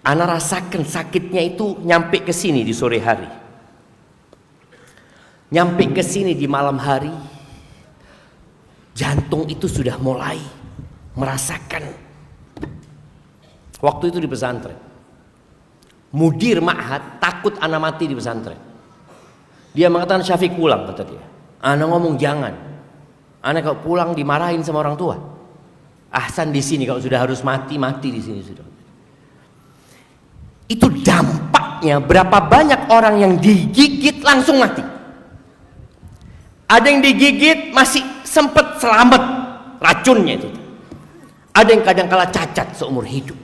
Ana rasakan sakitnya itu nyampe ke sini di sore hari. Nyampe ke sini di malam hari. Jantung itu sudah mulai merasakan. Waktu itu di pesantren. Mudir ma'had takut ana mati di pesantren. Dia mengatakan, Syafiq pulang, kata dia. Ana ngomong jangan. Ana kalau pulang dimarahin sama orang tua. Ahsan di sini, kalau sudah harus mati, mati di sini sudah. Itu dampaknya berapa banyak orang yang digigit langsung mati. Ada yang digigit masih sempat selamat racunnya itu. Ada yang kadang kala cacat seumur hidup.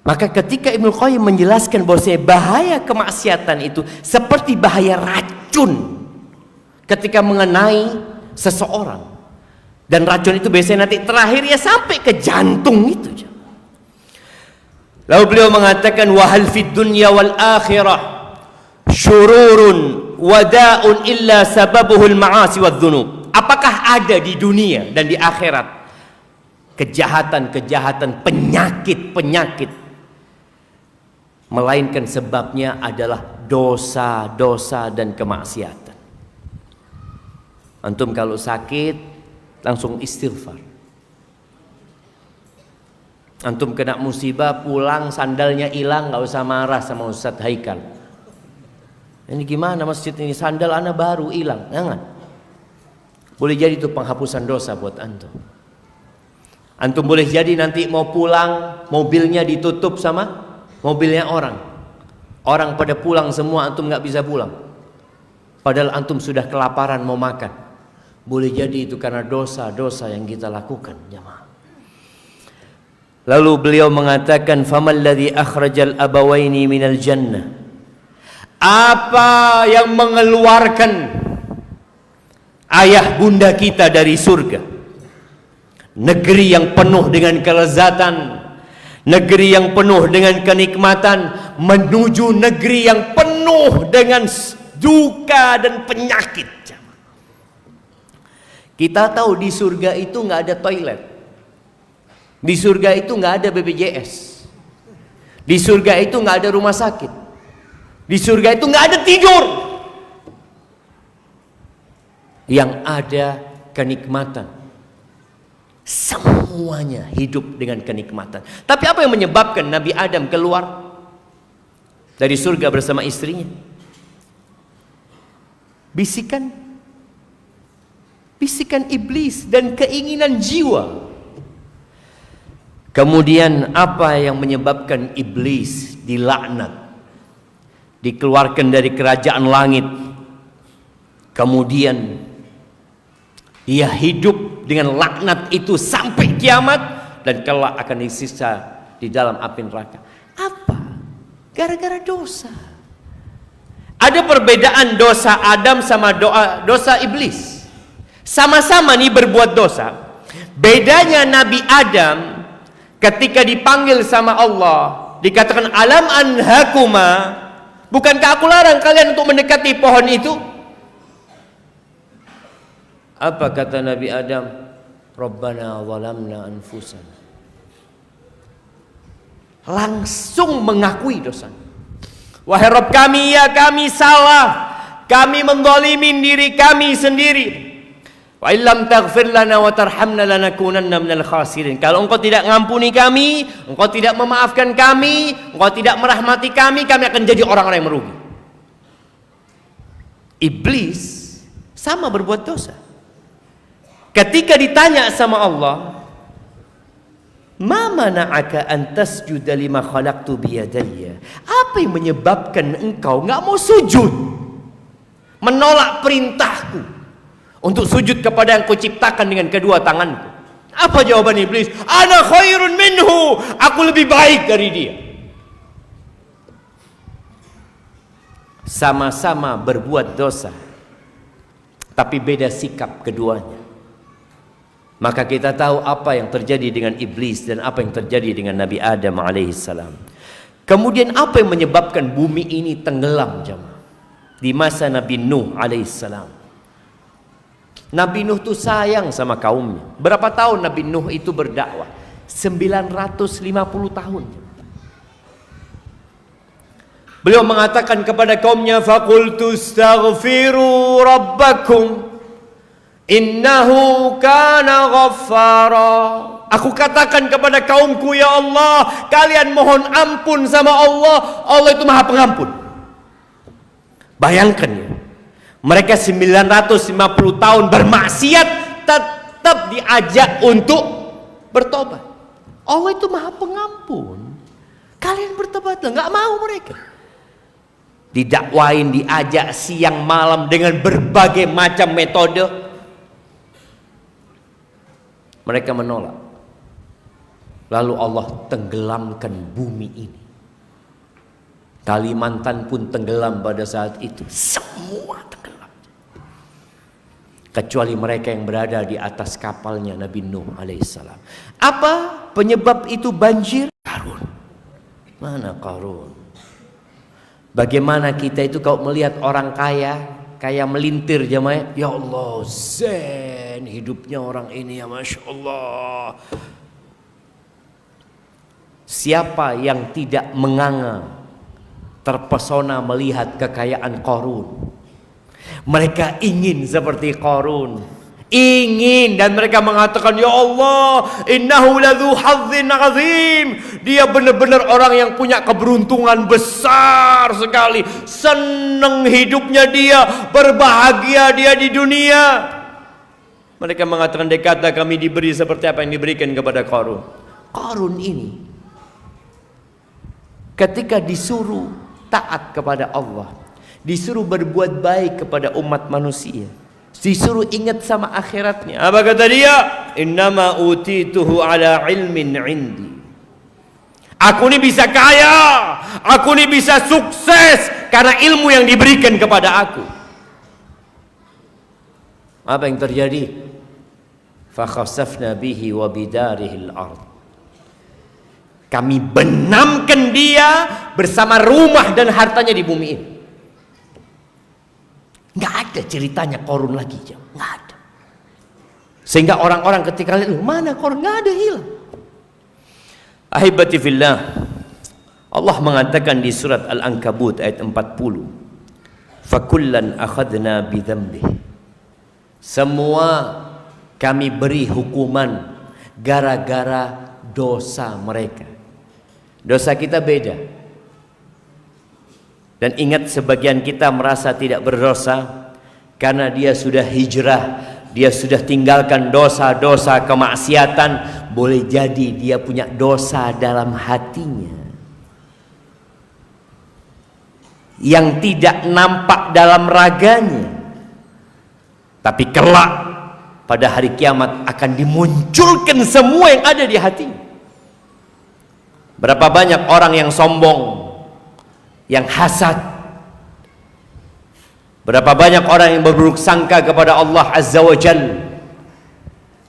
Maka ketika Ibnu Qayyim menjelaskan bahwa bahaya kemaksiatan itu seperti bahaya racun ketika mengenai seseorang, dan racun itu biasanya nanti terakhir ya sampai ke jantung itu. Lalu beliau mengatakan, wahal fid dunya wal akhirah syururun wada'un illa sababuhul ma'asi wadh-dhunub. Apakah ada di dunia dan di akhirat kejahatan-kejahatan, penyakit-penyakit, melainkan sebabnya adalah dosa-dosa dan kemaksiatan. Antum kalau sakit langsung istighfar. Antum kena musibah pulang sandalnya hilang, nggak usah marah sama Ustadz Haikal. Ini gimana masjid ini, sandal ana baru hilang, jangan. Boleh jadi itu penghapusan dosa buat antum. Antum boleh jadi nanti mau pulang mobilnya ditutup sama mobilnya orang. Orang pada pulang semua, antum nggak bisa pulang. Padahal antum sudah kelaparan mau makan. Boleh jadi itu karena dosa-dosa yang kita lakukan, jemaah. Lalu beliau mengatakan, famal ladzi akhrajal abawaini minal jannah. Apa yang mengeluarkan ayah bunda kita dari surga? Negeri yang penuh dengan kelezatan, negeri yang penuh dengan kenikmatan, menuju negeri yang penuh dengan duka dan penyakit. Kita tahu di surga itu nggak ada toilet. Di surga itu nggak ada BPJS. Di surga itu nggak ada rumah sakit. Di surga itu nggak ada tidur. Yang ada kenikmatan. Semuanya hidup dengan kenikmatan. Tapi apa yang menyebabkan Nabi Adam keluar dari surga bersama istrinya? Bisikan iblis dan keinginan jiwa. Kemudian apa yang menyebabkan iblis dilaknat, dikeluarkan dari kerajaan langit? Kemudian ia hidup dengan laknat itu sampai kiamat, dan kelak akan disiksa di dalam api neraka. Apa? Gara-gara dosa. Ada perbedaan dosa Adam sama dosa iblis. Sama-sama nih berbuat dosa. Bedanya Nabi Adam ketika dipanggil sama Allah, dikatakan alam anhakuma, bukankah aku larang kalian untuk mendekati pohon itu? Apa kata Nabi Adam? Rabbana zalamna anfusana. Langsung mengakui dosa. Wahai Rabb kami, ya kami salah, kami menzalimin diri kami sendiri. Wa illam taghfir lana wa tarhamna lanakunanna minal khasirin. Kalau engkau tidak ngampuni kami, engkau tidak memaafkan kami, engkau tidak merahmati kami akan jadi orang-orang yang merugi. Iblis sama berbuat dosa. Ketika ditanya sama Allah, ma mana'aka an tasjuda lima khalaqtu biyadayya? Apa yang menyebabkan engkau enggak mau sujud, menolak perintahku untuk sujud kepada yang kuciptakan dengan kedua tanganku? Apa jawaban iblis? Ana khairun minhu, aku lebih baik dari dia. Sama-sama berbuat dosa, tapi beda sikap keduanya. Maka kita tahu apa yang terjadi dengan iblis dan apa yang terjadi dengan Nabi Adam alaihissalam. Kemudian apa yang menyebabkan bumi ini tenggelam, jemaah? Di masa Nabi Nuh alaihissalam. Nabi Nuh itu sayang sama kaumnya. Berapa tahun Nabi Nuh itu berdakwah? 950 tahun. Beliau mengatakan kepada kaumnya, faqultu astaghfiru rabbakum innahu kana ghaffara. Aku katakan kepada kaumku, ya Allah, kalian mohon ampun sama Allah. Allah itu Maha Pengampun. Bayangkan ya, mereka 950 tahun bermaksiat, tetap diajak untuk bertobat. Allah itu Maha Pengampun. Kalian bertobatlah, nggak mau mereka. Didakwain, diajak siang malam dengan berbagai macam metode. Mereka menolak. Lalu Allah tenggelamkan bumi ini. Kalimantan pun tenggelam pada saat itu. Semua tenggelam. Kecuali mereka yang berada di atas kapalnya Nabi Nuh alaihissalam. Apa penyebab itu banjir? Qarun. Mana Qarun? Bagaimana kita itu kalau melihat orang kaya, kayak melintir jamaah, ya Allah, zen hidupnya orang ini ya Masya Allah. Siapa yang tidak menganga, terpesona melihat kekayaan Qarun? Mereka ingin seperti Qarun. Ingin, dan mereka mengatakan, ya Allah, innahu ladzu hadzin azim. Dia benar-benar orang yang punya keberuntungan besar sekali. Senang hidupnya dia, berbahagia dia di dunia. Mereka mengatakan, kata kami diberi seperti apa yang diberikan kepada Qarun. Qarun ini ketika disuruh taat kepada Allah, disuruh berbuat baik kepada umat manusia, disuruh ingat sama akhiratnya, apa kata dia? Innama utituhu ala ilmin indi. Aku ini bisa kaya, aku ini bisa sukses karena ilmu yang diberikan kepada aku. Apa yang terjadi? Fakhasafna bihi wa bidarihil ard. Kami benamkan dia bersama rumah dan hartanya di bumi ini. Nggak ada ceritanya Qarun lagi, nggak ada. Sehingga orang-orang ketika lihat, mana Qarun, nggak ada, hilang. Ahibati fillah, Allah mengatakan di surat Al-Ankabut ayat 40, fakullan akhadna bidzambih. Semua kami beri hukuman gara-gara dosa mereka. Dosa kita beda. Dan ingat, sebagian kita merasa tidak berdosa karena dia sudah hijrah, dia sudah tinggalkan dosa-dosa kemaksiatan. Boleh jadi dia punya dosa dalam hatinya yang tidak nampak dalam raganya, tapi kelak pada hari kiamat akan dimunculkan semua yang ada di hatinya. Berapa banyak orang yang sombong, yang hasad. Berapa banyak orang yang berburuk sangka kepada Allah Azza wa Jalla,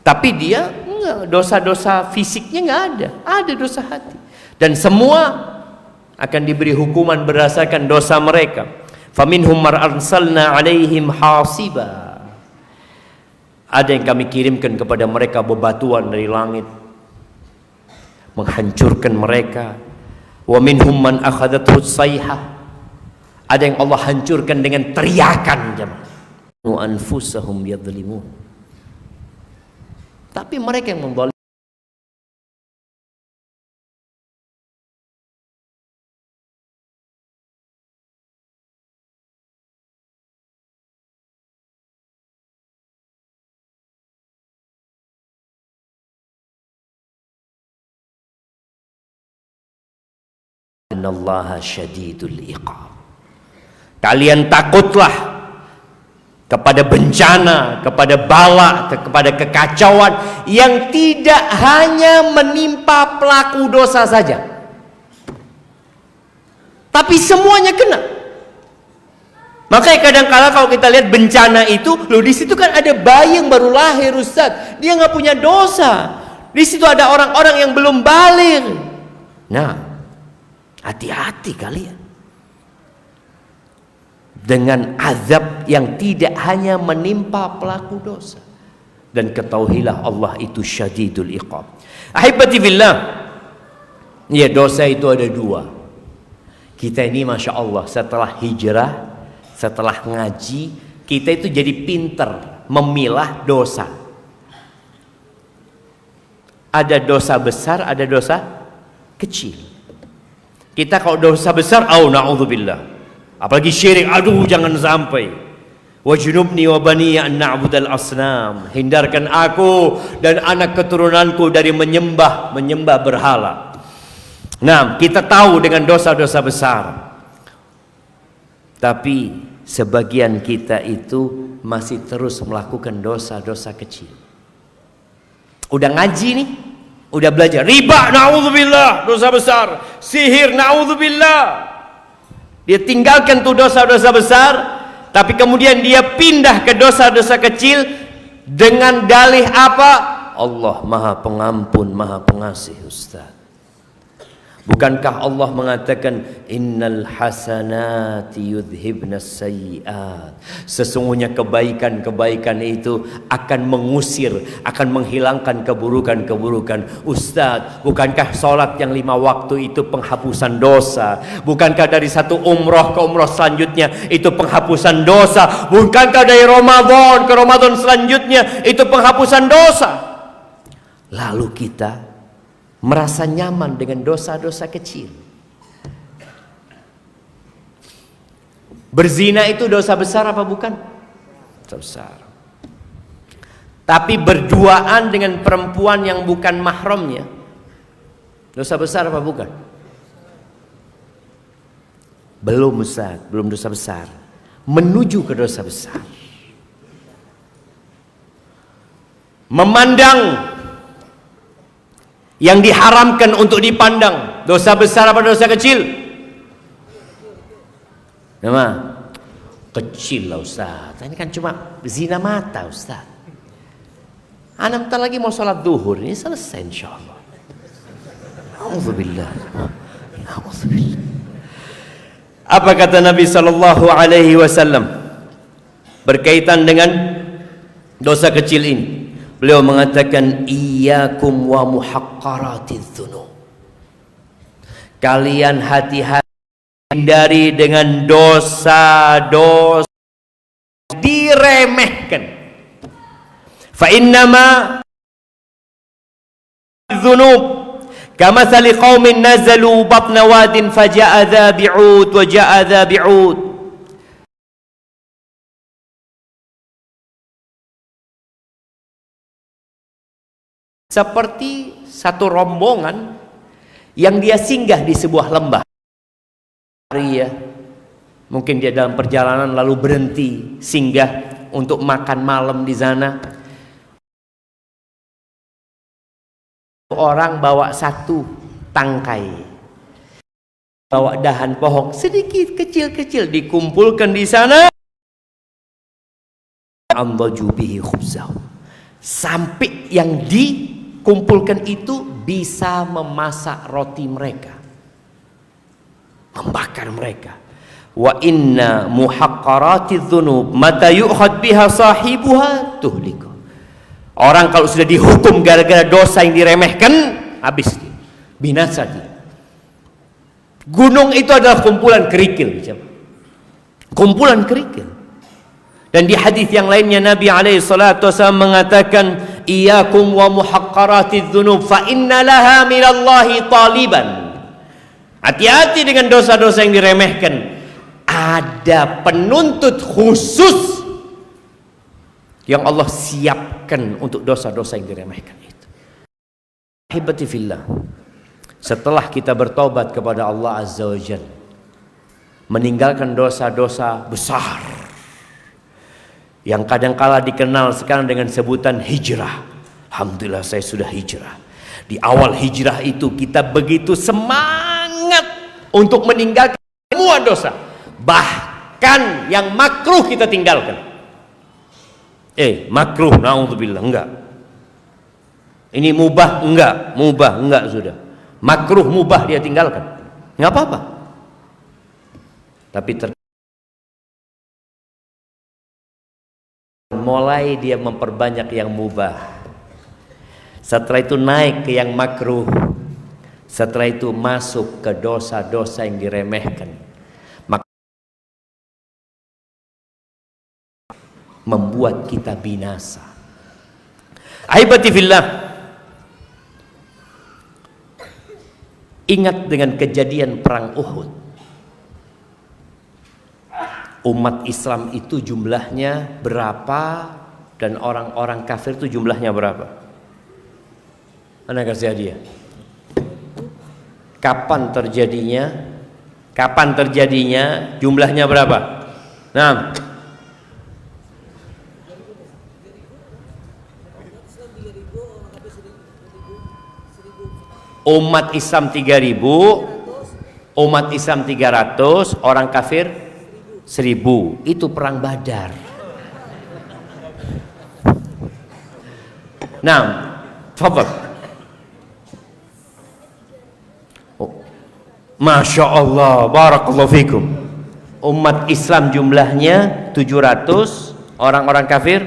tapi dia enggak, dosa-dosa fisiknya enggak ada, ada dosa hati. Dan semua akan diberi hukuman berdasarkan dosa mereka. Faminhum mar arsalna alaihim hasiba. Ada yang kami kirimkan kepada mereka bebatuan dari langit, menghancurkan mereka. Wa minhum man akhadathu sayhah. Ada yang Allah hancurkan dengan teriakan, jemaah. Wa anfusahum yadzlimun. Tapi mereka yang membalas. Innallaha syadidul iqab. Kalian takutlah kepada bencana, kepada bala, kepada kekacauan yang tidak hanya menimpa pelaku dosa saja, tapi semuanya kena. Makanya kadang-kala kalau kita lihat bencana itu, loh di situ kan ada bayi yang baru lahir, Ustaz, dia nggak punya dosa. Di situ ada orang-orang yang belum baligh. Nah, hati-hati kalian dengan azab yang tidak hanya menimpa pelaku dosa. Dan ketahuilah Allah itu syadidul iqab. Ahibati billah. Ya, dosa itu ada dua. Kita ini Masya Allah setelah hijrah, setelah ngaji, kita itu jadi pinter memilah dosa. Ada dosa besar, ada dosa kecil. Kita kalau dosa besar, na'udzubillah. Apalagi syirik, aduh jangan sampai. Wajnubni wa baniya an na'budal asnam. Hindarkan aku dan anak keturunanku dari menyembah berhala. Nah, kita tahu dengan dosa-dosa besar. Tapi sebagian kita itu masih terus melakukan dosa-dosa kecil. Udah ngaji nih, udah belajar riba, na'udzubillah, dosa besar. Sihir, na'udzubillah. Dia tinggalkan tuh dosa-dosa besar, tapi kemudian dia pindah ke dosa-dosa kecil dengan dalih apa? Allah Maha Pengampun, Maha Pengasih, Ustaz. Bukankah Allah mengatakan innal hasanati yudhibnas sayyiat? Sesungguhnya kebaikan-kebaikan itu akan mengusir, akan menghilangkan keburukan-keburukan. Ustaz, bukankah sholat yang 5 waktu itu penghapusan dosa? Bukankah dari satu umroh ke umroh selanjutnya itu penghapusan dosa? Bukankah dari Ramadan ke Ramadan selanjutnya itu penghapusan dosa? Lalu kita merasa nyaman dengan dosa-dosa kecil. Berzina itu dosa besar apa bukan? Dosa besar. Tapi berduaan dengan perempuan yang bukan mahramnya, dosa besar apa bukan? Belum, Ustaz, belum dosa besar. Menuju ke dosa besar. Memandang yang diharamkan untuk dipandang, dosa besar apa dosa kecil? Nama kecil lah Ustaz. Ini kan cuma zina mata Ustaz. Anak bentar lagi mau sholat duhur, ini selesai insyaallah. Alhamdulillah. Alhamdulillah. Apa kata Nabi sallallahu alaihi wasallam berkaitan dengan dosa kecil ini? Beliau mengatakan iyyakum wa muhaqqaratiz dzunub. Kalian hati-hati hindari dengan dosa-dosa diremehkan. Fa innama dzunub kamathali qaumin nazalu batna wadin faja'a dha bi'ud wa ja'a dha bi'ud. Seperti satu rombongan yang dia singgah di sebuah lembah. Ya, mungkin dia dalam perjalanan lalu berhenti singgah untuk makan malam di sana. Orang bawa satu tangkai, bawa dahan pohon sedikit kecil-kecil dikumpulkan di sana. Amdaju bihi khubzahu, sampai yang dikumpulkan itu bisa memasak roti mereka, membakar mereka. Wa inna muhaqqaratiz dzunub mata yu'khad biha sahibuha tuhliku. Orang kalau sudah dihukum gara-gara dosa yang diremehkan, habis dia, binasa dia. Gunung itu adalah kumpulan kerikil, kumpulan kerikil. Dan di hadis yang lainnya Nabi alaihi salatu wasallam mengatakan iyyakum wa muhaqqaratiz dzunub fa inna laha minallahi taliban. Hati-hati dengan dosa-dosa yang diremehkan. Ada penuntut khusus yang Allah siapkan untuk dosa-dosa yang diremehkan itu. Ahibati fillah, setelah kita bertobat kepada Allah Azza wa Jalla, meninggalkan dosa-dosa besar yang kadangkala dikenal sekarang dengan sebutan hijrah. Alhamdulillah saya sudah hijrah. Di awal hijrah itu kita begitu semangat untuk meninggalkan semua dosa, bahkan yang makruh kita tinggalkan. Makruh, naudzubillah, enggak. Ini mubah, enggak sudah. Makruh, mubah dia tinggalkan, enggak apa-apa. Tapi mulai dia memperbanyak yang mubah. Setelah itu naik ke yang makruh. Setelah itu masuk ke dosa-dosa yang diremehkan. Maka membuat kita binasa. Ahibati fillah, ingat dengan kejadian perang Uhud. Umat Islam itu jumlahnya berapa dan orang-orang kafir itu jumlahnya berapa? Mana kasih hadiah? Kapan terjadinya? Kapan terjadinya? Jumlahnya berapa? Nah, umat Islam 3.000, umat Islam 300, orang kafir 1.000. Itu perang Badar. Nah, tafadhal. Masya Allah, barakallahu fikum. Umat Islam jumlahnya 700, orang-orang kafir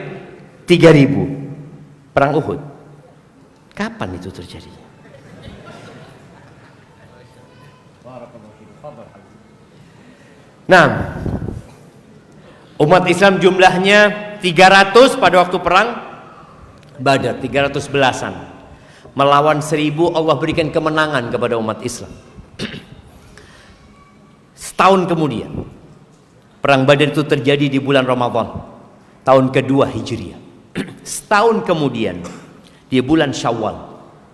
3.000. Perang Uhud. Kapan itu terjadi? Nah, umat Islam jumlahnya 300 pada waktu perang Badar, 300 belasan. Melawan 1.000, Allah berikan kemenangan kepada umat Islam. Setahun kemudian, perang Badar itu terjadi di bulan Ramadan, tahun kedua Hijriah. Setahun kemudian, di bulan Syawal,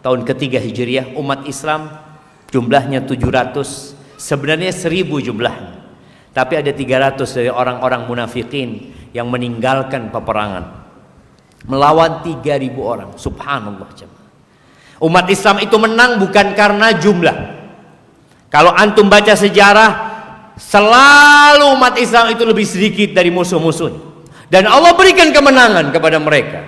tahun ketiga Hijriah, umat Islam jumlahnya 700, sebenarnya 1.000 jumlahnya. Tapi ada 300 dari orang-orang munafikin yang meninggalkan peperangan. Melawan 3.000 orang. Subhanallah. Umat Islam itu menang bukan karena jumlah. Kalau antum baca sejarah, selalu umat Islam itu lebih sedikit dari musuh-musuhnya. Dan Allah berikan kemenangan kepada mereka.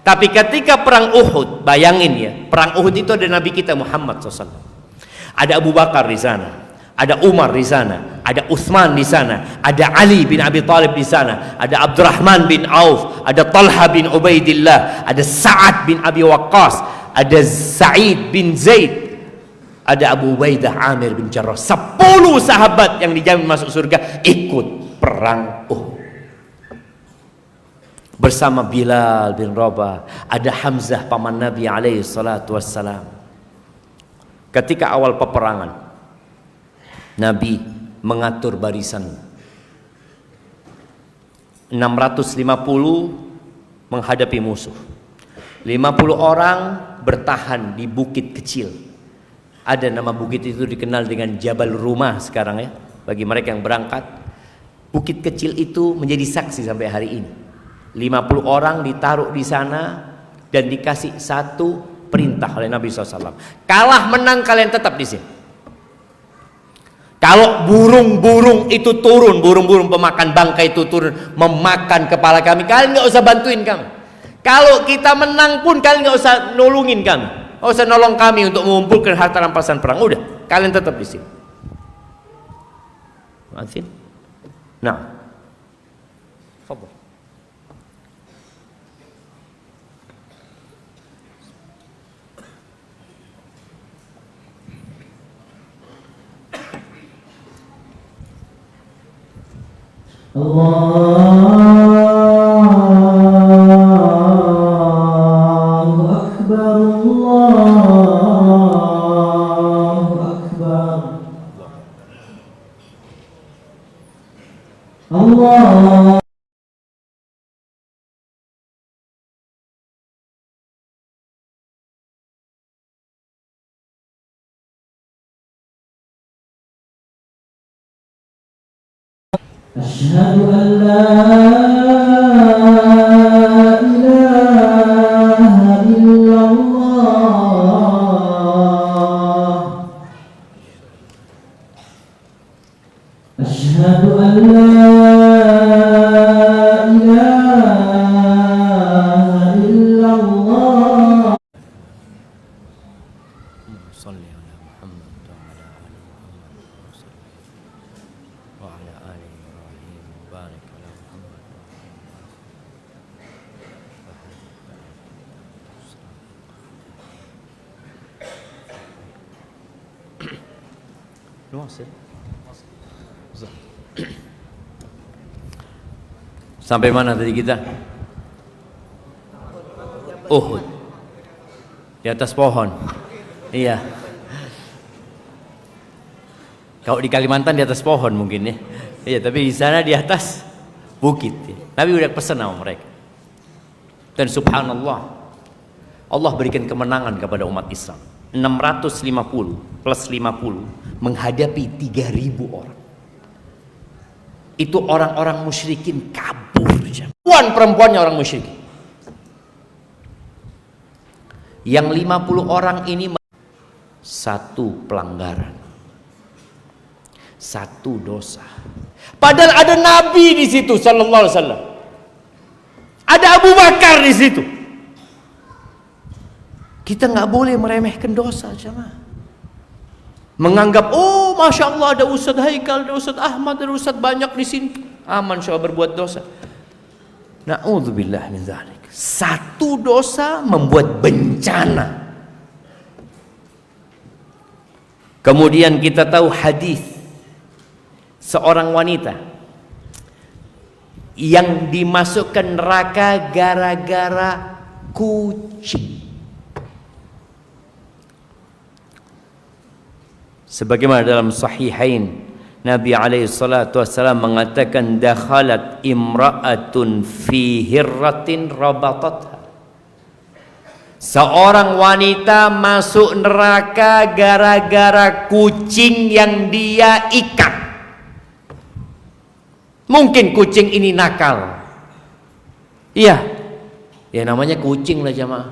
Tapi ketika perang Uhud, bayangin ya, perang Uhud itu ada Nabi kita Muhammad SAW. Ada Abu Bakar di sana, ada Umar di sana, ada Utsman di sana, ada Ali bin Abi Thalib di sana, ada Abdurrahman bin Auf, ada Talha bin Ubaidillah, ada Sa'ad bin Abi Waqqas, ada Sa'id bin Zaid, ada Abu Ubaidah Amir bin Jarrah. 10 sahabat yang dijamin masuk surga ikut perang Uhud bersama Bilal bin Rabah. Ada Hamzah paman Nabi alaihi salatu wassalam. Ketika awal peperangan, Nabi mengatur barisan 650 menghadapi musuh. 50 orang bertahan di bukit kecil. Ada nama bukit itu dikenal dengan Jabal Rumah sekarang ya, bagi mereka yang berangkat. Bukit kecil itu menjadi saksi sampai hari ini. 50 orang ditaruh di sana dan dikasih satu perintah oleh Nabi SAW. Kalah menang kalian tetap di sini. Kalau burung-burung itu turun, burung-burung pemakan bangkai itu turun memakan kepala kami, kalian nggak usah bantuin kami. Kalau kita menang pun kalian nggak usah nolongin kami, nggak usah nolong kami untuk mengumpulkan harta rampasan perang. Udah, kalian tetap di sini. Maafin. Nah, fadhil. Allahu Akbar, Allahu Akbar, Allah. أشهد أن لا إله إلا الله أشهد أن لا إله إلا الله صل على محمد وعلى آل محمد وعلى آل إبراهيم وبارك على محمد وعلى آل Sampai mana tadi kita? Uhud. Di atas pohon. Iya. Kalau di Kalimantan di atas pohon mungkin ya. Iya, tapi di sana di atas bukit. Nabi udah pesan sama mereka. Dan subhanallah, Allah berikan kemenangan kepada umat Islam. 650 plus 50 menghadapi 3.000 orang. Itu orang-orang musyrikin kabur. Perempuannya orang musyrikin. Yang 50 orang ini satu pelanggaran, satu dosa. Padahal ada Nabi di situ sallallahu alaihi wasallam. Ada Abu Bakar di situ. Kita nggak boleh meremehkan dosa, jemaah. Menganggap, oh masya Allah ada Ustadz Haikal, ada Ustadz Ahmad, ada Ustadz banyak di sini, aman soal berbuat dosa. Na'udzubillah min dzalik. Satu dosa membuat bencana. Kemudian kita tahu hadis seorang wanita yang dimasukkan neraka gara-gara kucing. Sebagaimana dalam Sahihain, Nabi alaihi salatu wassalam mengatakan, dakhalat imra'atun fi hirratin rabatatha. Seorang wanita masuk neraka gara-gara kucing yang dia ikat. Mungkin kucing ini nakal. Iya. Ya namanya kucing lah jamaah.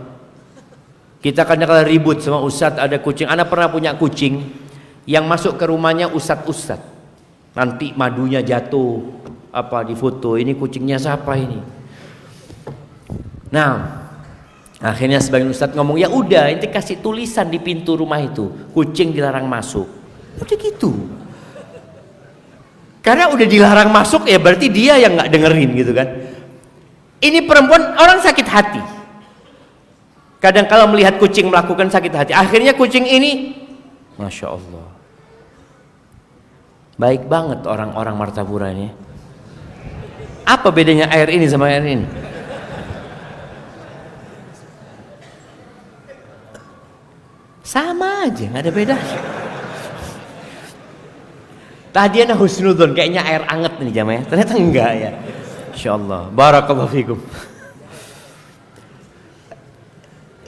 Kita kadang-kadang ribut sama ustadz ada kucing. Ana pernah punya kucing yang masuk ke rumahnya ustadz. Nanti madunya jatuh apa di foto, ini kucingnya siapa ini? Nah, akhirnya sebagian ustadz ngomong, ya udah ente kasih tulisan di pintu rumah itu, kucing dilarang masuk. Udah gitu. Karena udah dilarang masuk ya berarti dia yang nggak dengerin gitu kan. Ini perempuan orang sakit hati. Kadang kalau melihat kucing melakukan sakit hati. Akhirnya kucing ini, masya Allah, baik banget orang-orang Martapura ini. Apa bedanya air ini sama air ini? Sama aja, nggak ada bedanya. Tadi ana husnudzon, kayaknya air anget nih jamaah. Ternyata enggak ya. Insyaallah. Barakallahu fikum.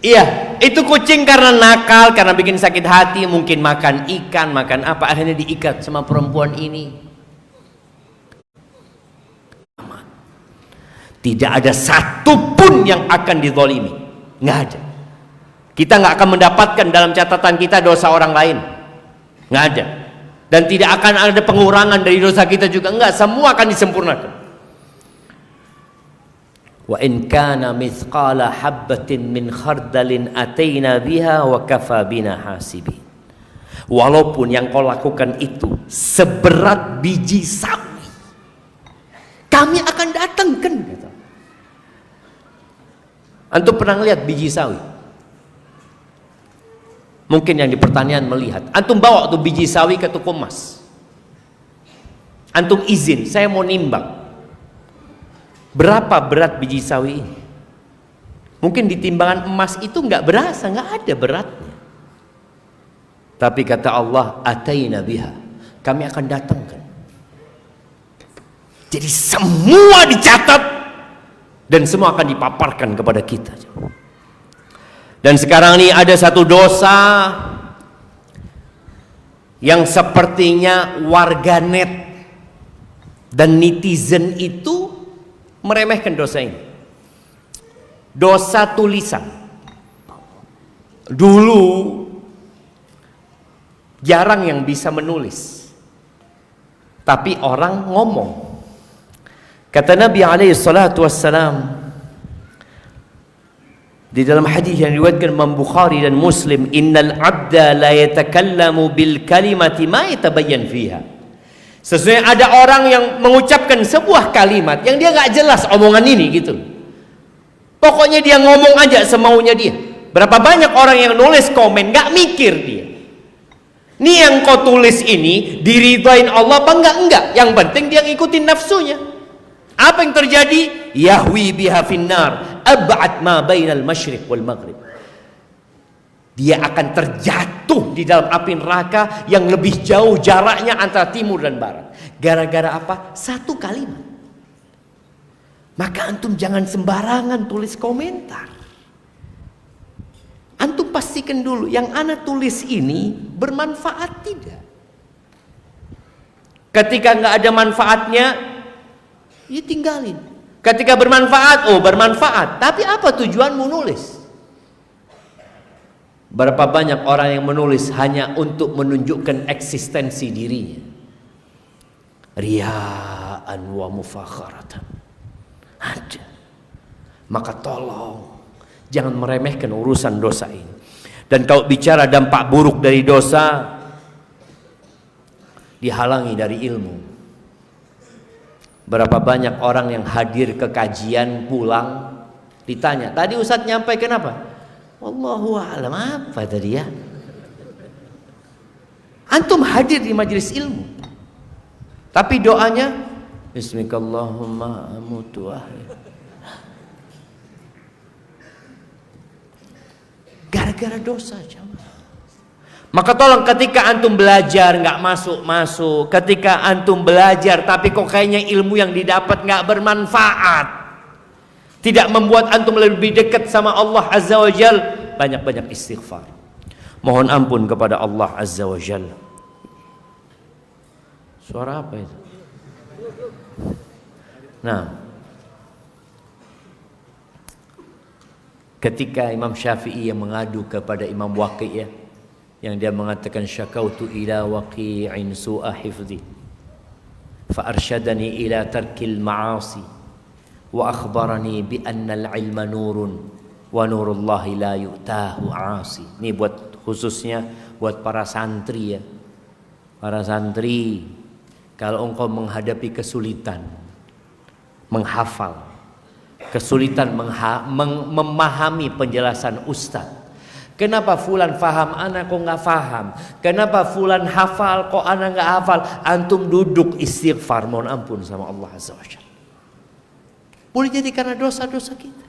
Iya, itu kucing karena nakal, karena bikin sakit hati, mungkin makan ikan, makan apa, akhirnya diikat sama perempuan ini. Tidak ada satupun yang akan dizalimi, nggak ada. Kita nggak akan mendapatkan dalam catatan kita dosa orang lain, nggak ada. Dan tidak akan ada pengurangan dari dosa kita juga, enggak, semua akan disempurnakan. Wa in kana mithqala habbatin min khardalin ataina biha wa kafa bina hasibin. Walaupun yang kau lakukan itu seberat biji sawi, kami akan datangkan, kata. Antum pernah lihat biji sawi? Mungkin yang di pertanian melihat. Antum bawa tuh biji sawi ke toko emas. Antum izin, saya mau nimbang. Berapa berat biji sawi ini? Mungkin di timbangan emas itu nggak berasa, nggak ada beratnya. Tapi kata Allah, ataina biha, kami akan datangkan. Jadi semua dicatat dan semua akan dipaparkan kepada kita. Dan sekarang ini ada satu dosa yang sepertinya warganet dan netizen itu meremehkan dosa ini. Dosa tulisan. Dulu jarang yang bisa menulis, tapi orang ngomong. Kata Nabi alaihi salatu wassalam di dalam hadis yang diriwayatkan Imam Bukhari dan Muslim, innal abda la yatakallamu bil kalimati ma yatabayyan fiha. Sesungguhnya ada orang yang mengucapkan sebuah kalimat yang dia nggak jelas omongan ini gitu. Pokoknya dia ngomong aja semaunya dia. Berapa banyak orang yang nulis komen nggak mikir dia. Nih yang kau tulis ini diridhain Allah apa enggak? Enggak. Yang penting dia ngikutin nafsunya. Apa yang terjadi? Yahwi biha finnar ab'ad ma bainal masyriq wal maghrib. Dia akan terjatuh di dalam api neraka yang lebih jauh jaraknya antara timur dan barat. Gara-gara apa? Satu kalimat. Maka antum jangan sembarangan tulis komentar. Antum pastikan dulu yang ana tulis ini bermanfaat tidak. Ketika nggak ada manfaatnya, ya tinggalin. Ketika bermanfaat, oh bermanfaat. Tapi apa tujuanmu nulis? Berapa banyak orang yang menulis hanya untuk menunjukkan eksistensi dirinya. Riya'an wa mufakharatan. Ada. Maka tolong jangan meremehkan urusan dosa ini. Dan kalau bicara dampak buruk dari dosa, dihalangi dari ilmu. Berapa banyak orang yang hadir ke kajian pulang ditanya, tadi Ustadz nyampaikan apa? Wallahu a'lam, apa tadi ya? Antum hadir di majelis ilmu, tapi doanya Bismikallahumma amutu ahya. Gara-gara dosa, jamaah. Maka tolong ketika antum belajar nggak masuk-masuk, ketika antum belajar tapi kok kayaknya ilmu yang didapat nggak bermanfaat, tidak membuat antum lebih dekat sama Allah Azza wa Jal, banyak-banyak istighfar. Mohon ampun kepada Allah Azza wa Jal. Suara apa itu? Nah, ketika Imam Syafi'i yang mengadu kepada Imam Waqi' yang dia mengatakan syakautu ila waqi'in su'a hifdhi fa arsyadani ila tarkil ma'asi wa akhbarani bi anna al-ilma nurun wa nurullahi la yu'tahu 'asi. Ini buat khususnya buat para santri ya. Para santri, kalau engkau menghadapi kesulitan menghafal, kesulitan memahami penjelasan ustaz. Kenapa fulan faham, ana kok nggak faham? Kenapa fulan hafal, kok ana nggak hafal? Antum duduk istighfar, mohon ampun sama Allah Azza wa Jalla. Boleh jadi karena dosa-dosa kita.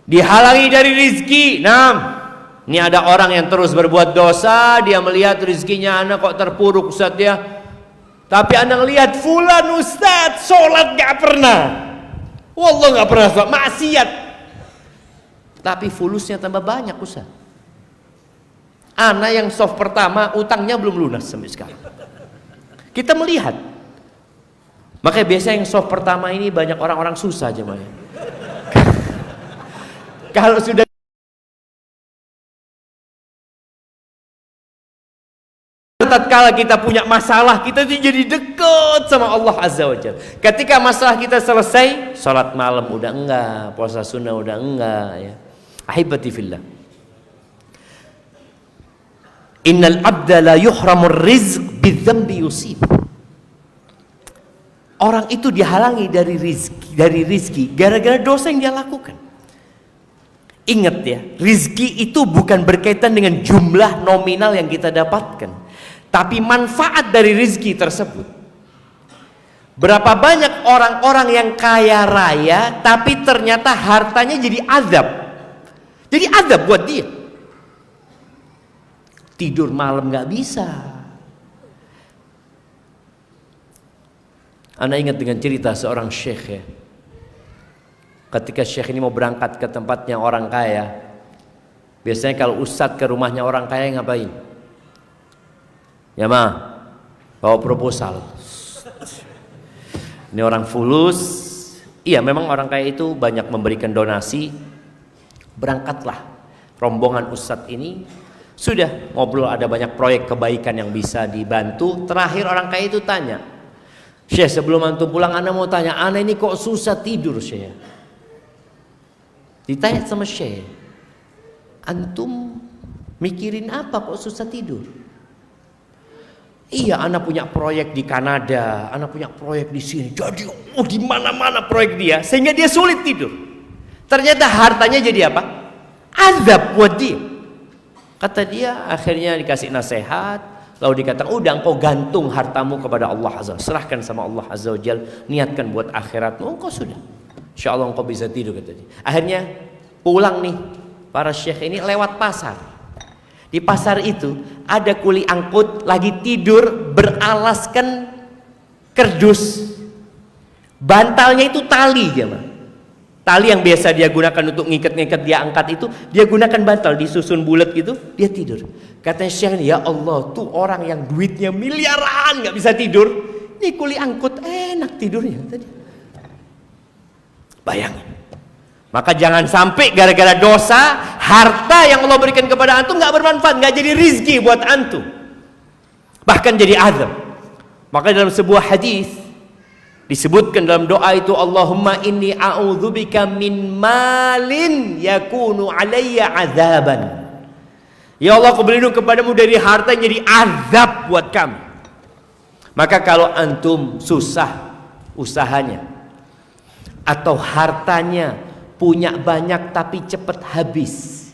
Dihalangi dari rizki. Nah, ini ada orang yang terus berbuat dosa, dia melihat rizkinya ana kok terpuruk Ustaz ya. Tapi ana ngelihat fulan Ustaz sholat nggak pernah. Wallah nggak pernah sholat, maksiat. Tapi fulusnya tambah banyak Ustaz. Ana yang soft pertama utangnya belum lunas sampai sekarang. Kita melihat. Makanya biasanya yang soft pertama ini banyak orang-orang susah aja Maya. Kalau sudah tatkala kita punya masalah, kita jadi dekat sama Allah Azza wa Jalla. Ketika masalah kita selesai, salat malam udah enggak, puasa sunnah udah enggak ya. Ahibati fillah. Innal abda la yuhramur rizq bidzambi yusib. Orang itu dihalangi dari rizki gara-gara dosa yang dia lakukan. Ingat ya, rizki itu bukan berkaitan dengan jumlah nominal yang kita dapatkan, tapi manfaat dari rizki tersebut. Berapa banyak orang-orang yang kaya raya tapi ternyata hartanya jadi azab. Jadi azab buat dia. Tidur malam gak bisa. Anda ingat dengan cerita seorang syekh ya. Ketika syekh ini mau berangkat ke tempatnya orang kaya, biasanya kalau ustadz ke rumahnya orang kaya ngapain? Ya mah, bawa proposal. Ini orang fulus. Iya memang orang kaya itu banyak memberikan donasi. Berangkatlah rombongan ustadz ini. Sudah ngobrol, ada banyak proyek kebaikan yang bisa dibantu. Terakhir orang kaya itu tanya, Syekh sebelum antum pulang ana mau tanya, ana ini kok susah tidur Syekh. Ditanya sama Syekh, antum mikirin apa kok susah tidur? Iya, ana punya proyek di Kanada, ana punya proyek di sini. Jadi di mana-mana proyek dia, sehingga dia sulit tidur. Ternyata hartanya jadi apa? Azab buat dia. Kata dia, akhirnya dikasih nasihat, lalu dikatakan, udah engkau gantung hartamu kepada Allah Azza, serahkan sama Allah Azza wa Jal, niatkan buat akhiratmu, engkau sudah, insya Allah engkau bisa tidur, kata dia. Akhirnya pulang nih para syekh ini lewat pasar. Di pasar itu ada kuli angkut lagi tidur beralaskan kerdus, bantalnya itu tali, jemaah. Tali yang biasa dia gunakan untuk ngikat-ngikat dia angkat itu, dia gunakan bantal disusun bulat gitu, dia tidur. Katanya syekh, ya Allah, tuh orang yang duitnya miliaran nggak bisa tidur, ini kuli angkut enak tidurnya tadi. Bayangin. Maka jangan sampai gara-gara dosa harta yang Allah berikan kepada antum nggak bermanfaat, nggak jadi rizki buat antum, bahkan jadi azab. Maka dalam sebuah hadis disebutkan dalam doa itu, Allahumma inni a'udzubika min malin yakunu alayya azaban. Ya Allah, aku berlindung kepadamu dari harta yang jadi azab buat kami. Maka kalau antum susah usahanya, atau hartanya punya banyak tapi cepat habis,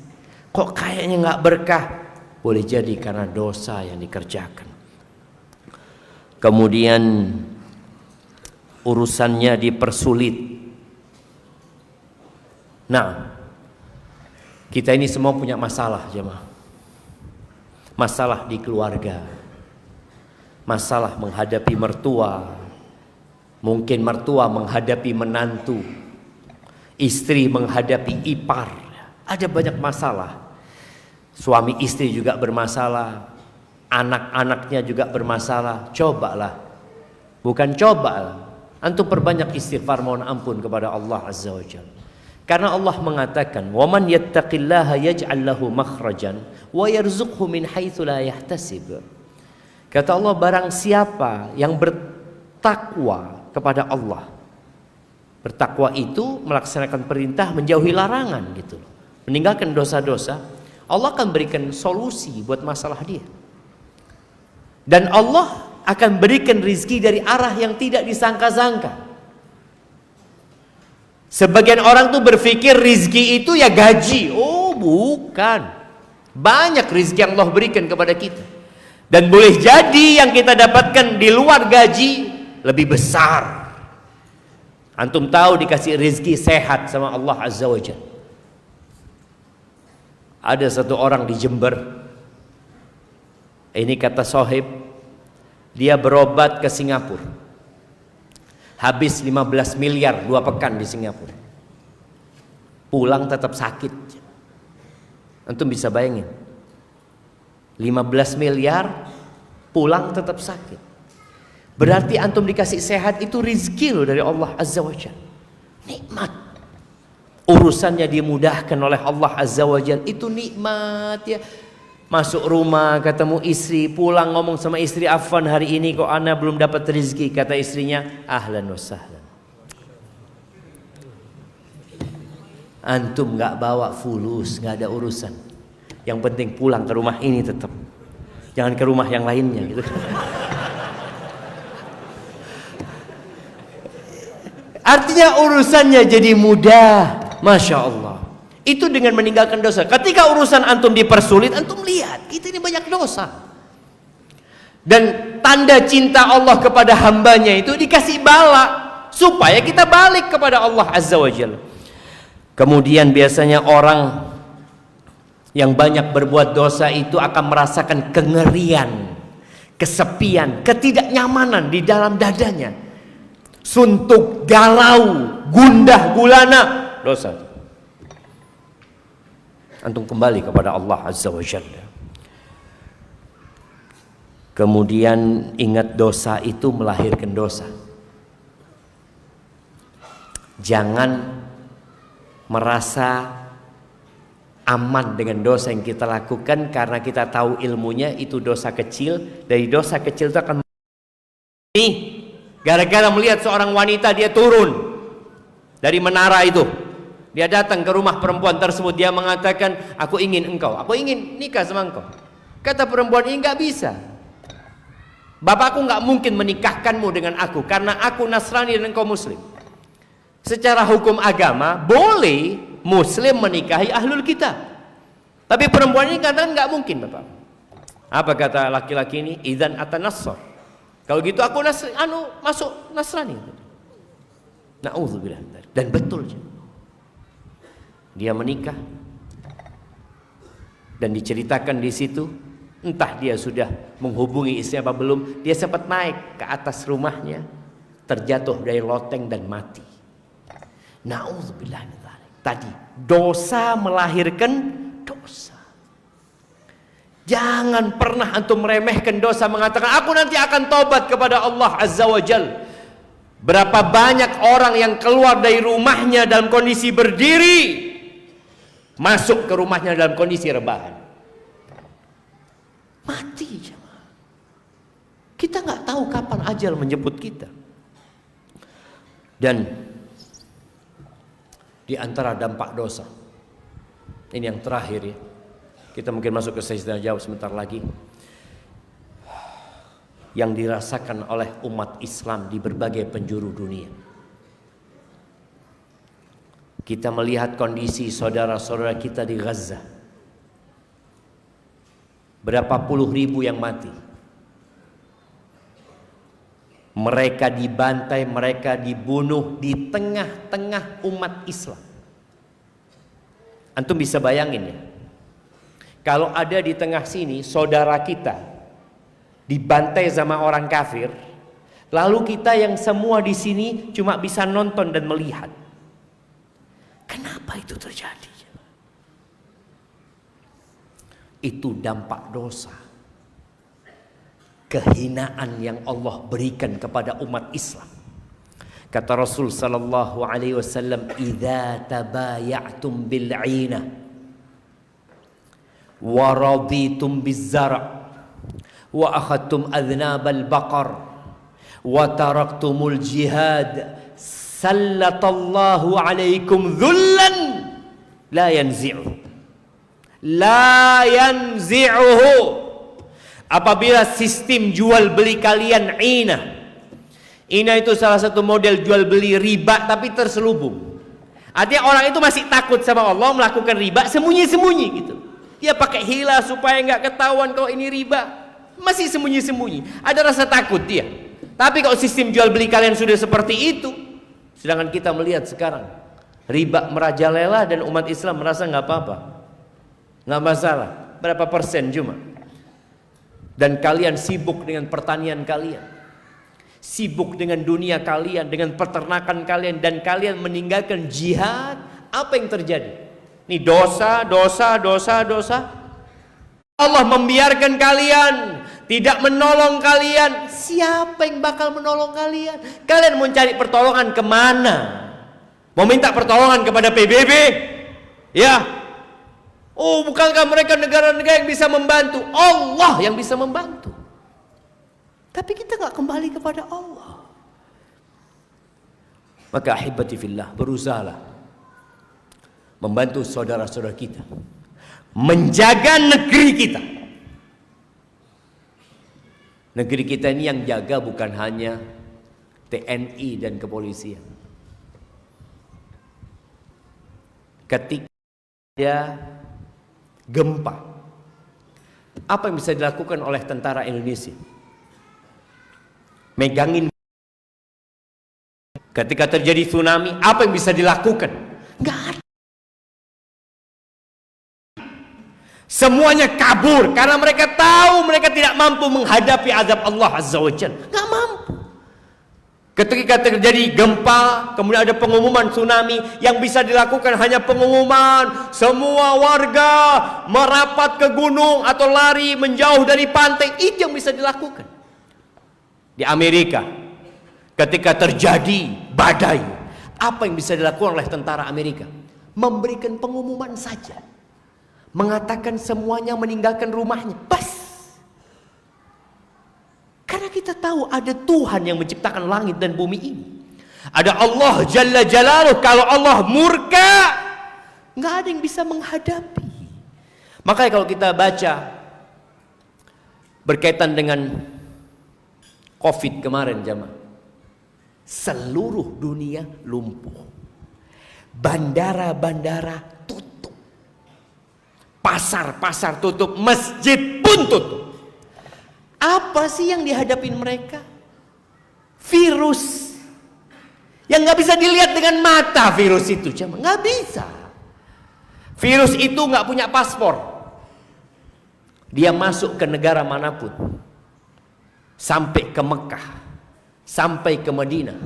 kok kayaknya nggak berkah, boleh jadi karena dosa yang dikerjakan. Kemudian urusannya dipersulit. Nah, kita ini semua punya masalah, jemaah. Masalah di keluarga, masalah menghadapi mertua, mungkin mertua menghadapi menantu, istri menghadapi ipar, ada banyak masalah. Suami istri juga bermasalah, anak-anaknya juga bermasalah. Cobalah, bukan cobalah, antum perbanyak istighfar mohon ampun kepada Allah Azza wa Jalla. Karena Allah mengatakan, "Wa man yattaqillaha yaj'al lahu makhrajan wa yarzuqhu min haitsu la yahtasib." Kata Allah, barang siapa yang bertakwa kepada Allah. Bertakwa itu melaksanakan perintah, menjauhi larangan gitu. Meninggalkan dosa-dosa, Allah akan berikan solusi buat masalah dia. Dan Allah akan berikan rizki dari arah yang tidak disangka-sangka. Sebagian orang tuh berpikir rizki itu ya gaji. Oh bukan. Banyak rizki yang Allah berikan kepada kita. Dan boleh jadi yang kita dapatkan di luar gaji lebih besar. Antum tahu dikasih rizki sehat sama Allah Azza wa Jalla. Ada satu orang di Jember. Ini kata sohib, dia berobat ke Singapura, habis 15 miliar 2 pekan di Singapura, pulang tetap sakit. Antum bisa bayangin, 15 miliar pulang tetap sakit. Berarti antum dikasih sehat itu rizki loh dari Allah Azza wa Jalla, nikmat. Urusannya dimudahkan oleh Allah Azza wa Jalla, itu nikmat ya. Masuk rumah ketemu istri, pulang ngomong sama istri, Afwan hari ini kok ana belum dapat rezeki. Kata istrinya, ahlan wa sahlan. Antum nggak bawa fulus, nggak ada urusan. Yang penting pulang ke rumah ini tetap, jangan ke rumah yang lainnya gitu. Artinya urusannya jadi mudah, masya Allah. Itu dengan meninggalkan dosa. Ketika urusan antum dipersulit, antum lihat kita ini banyak dosa. Dan tanda cinta Allah kepada hambanya itu dikasih bala supaya kita balik kepada Allah Azza wa Jalla. Kemudian biasanya orang yang banyak berbuat dosa itu akan merasakan kengerian, kesepian, ketidaknyamanan di dalam dadanya. Suntuk, galau, gundah gulana, dosa. Antum kembali kepada Allah Azza wa Jalla. Kemudian ingat dosa itu melahirkan dosa. Jangan merasa aman dengan dosa yang kita lakukan karena kita tahu ilmunya itu dosa kecil. Dari dosa kecil itu akan nih, gara-gara melihat seorang wanita dia turun dari menara itu. Dia datang ke rumah perempuan tersebut, dia mengatakan, aku ingin engkau, aku ingin nikah sama engkau. Kata perempuan ini, nggak bisa. Bapakku nggak mungkin menikahkanmu dengan aku karena aku Nasrani dan engkau Muslim. Secara hukum agama boleh Muslim menikahi ahlul kitab, Tapi perempuan ini katakan nggak mungkin, Bapak. Apa kata laki-laki ini? Idzan atanassar. Kalau gitu aku masuk Nasrani. Na'udzubillah. Dan betul. Dia menikah dan diceritakan di situ, entah dia sudah menghubungi istri apa belum, dia sempat naik ke atas rumahnya, terjatuh dari loteng dan mati. Na'udzubillah. Tadi dosa melahirkan dosa. Jangan pernah antum meremehkan dosa, mengatakan aku nanti akan tobat kepada Allah Azza wa Jal. Berapa banyak orang yang keluar dari rumahnya dalam kondisi berdiri, masuk ke rumahnya dalam kondisi rebahan, mati. Kita nggak tahu kapan ajal menjemput kita. Dan di antara dampak dosa, ini yang terakhir ya, kita mungkin masuk ke sesi tanya jawab sebentar lagi, yang dirasakan oleh umat Islam di berbagai penjuru dunia. Kita melihat kondisi saudara-saudara kita di Gaza. Berapa puluh ribu yang mati. Mereka dibantai, mereka dibunuh di tengah-tengah umat Islam. Antum bisa bayangin ya, kalau ada di tengah sini saudara kita dibantai sama orang kafir, lalu kita yang semua di sini cuma bisa nonton dan melihat. Kenapa itu terjadi? Itu dampak dosa, kehinaan yang Allah berikan kepada umat Islam. Kata Rasul sallallahu alaihi wasallam, "Idza tabaya'tum bil 'ina wa raditum biz-zar' wa akhadtum adhnabal baqar wa taraktumul jihad, sallatallahu alaikum dhullan la yanzi'uhu." Apabila sistem jual beli kalian ina itu salah satu model jual beli riba tapi terselubung. Artinya orang itu masih takut sama Allah, melakukan riba sembunyi-sembunyi gitu. Dia pakai hila supaya nggak ketahuan kalau ini riba, masih sembunyi-sembunyi. Ada rasa takut dia. Tapi kalau sistem jual beli kalian sudah seperti itu, sedangkan kita melihat sekarang riba merajalela dan umat Islam merasa nggak apa-apa, nggak masalah, berapa persen cuma. Dan kalian sibuk dengan pertanian kalian, sibuk dengan dunia kalian, dengan peternakan kalian, dan kalian meninggalkan jihad. Apa yang terjadi? Ini dosa. Allah membiarkan kalian, tidak menolong kalian. Siapa yang bakal menolong kalian? Kalian mau cari pertolongan kemana? Mau minta pertolongan kepada PBB? Ya. Oh, bukankah mereka negara-negara yang bisa membantu? Allah yang bisa membantu. Tapi kita nggak kembali kepada Allah. Maka ahibati fillah, berusahalah membantu saudara-saudara kita, menjaga negeri kita. Negeri kita ini yang jaga bukan hanya TNI dan kepolisian. Ketika ada gempa, apa yang bisa dilakukan oleh tentara Indonesia? Megangin. Ketika terjadi tsunami, apa yang bisa dilakukan? Nggak ada. Semuanya kabur karena mereka tahu mereka tidak mampu menghadapi azab Allah Azza wa Jalla. Nggak mampu. Ketika terjadi gempa, kemudian ada pengumuman tsunami, yang bisa dilakukan hanya pengumuman, semua warga merapat ke gunung atau lari menjauh dari pantai. Itu yang bisa dilakukan. Di Amerika, ketika terjadi badai, apa yang bisa dilakukan oleh tentara Amerika? Memberikan pengumuman saja, mengatakan semuanya meninggalkan rumahnya. Bas. Karena kita tahu ada Tuhan yang menciptakan langit dan bumi ini. Ada Allah Jalla Jalaluh. Kalau Allah murka, nggak ada yang bisa menghadapi. Makanya kalau kita baca berkaitan dengan COVID kemarin, jamaah, seluruh dunia lumpuh. Bandara-bandara tutup. pasar-pasar tutup, masjid pun tutup. Apa sih yang dihadapin mereka? Virus yang nggak bisa dilihat dengan mata. Virus itu cuma nggak bisa. Virus itu nggak punya paspor. Dia masuk ke negara manapun, sampai ke Mekah, sampai ke Madinah,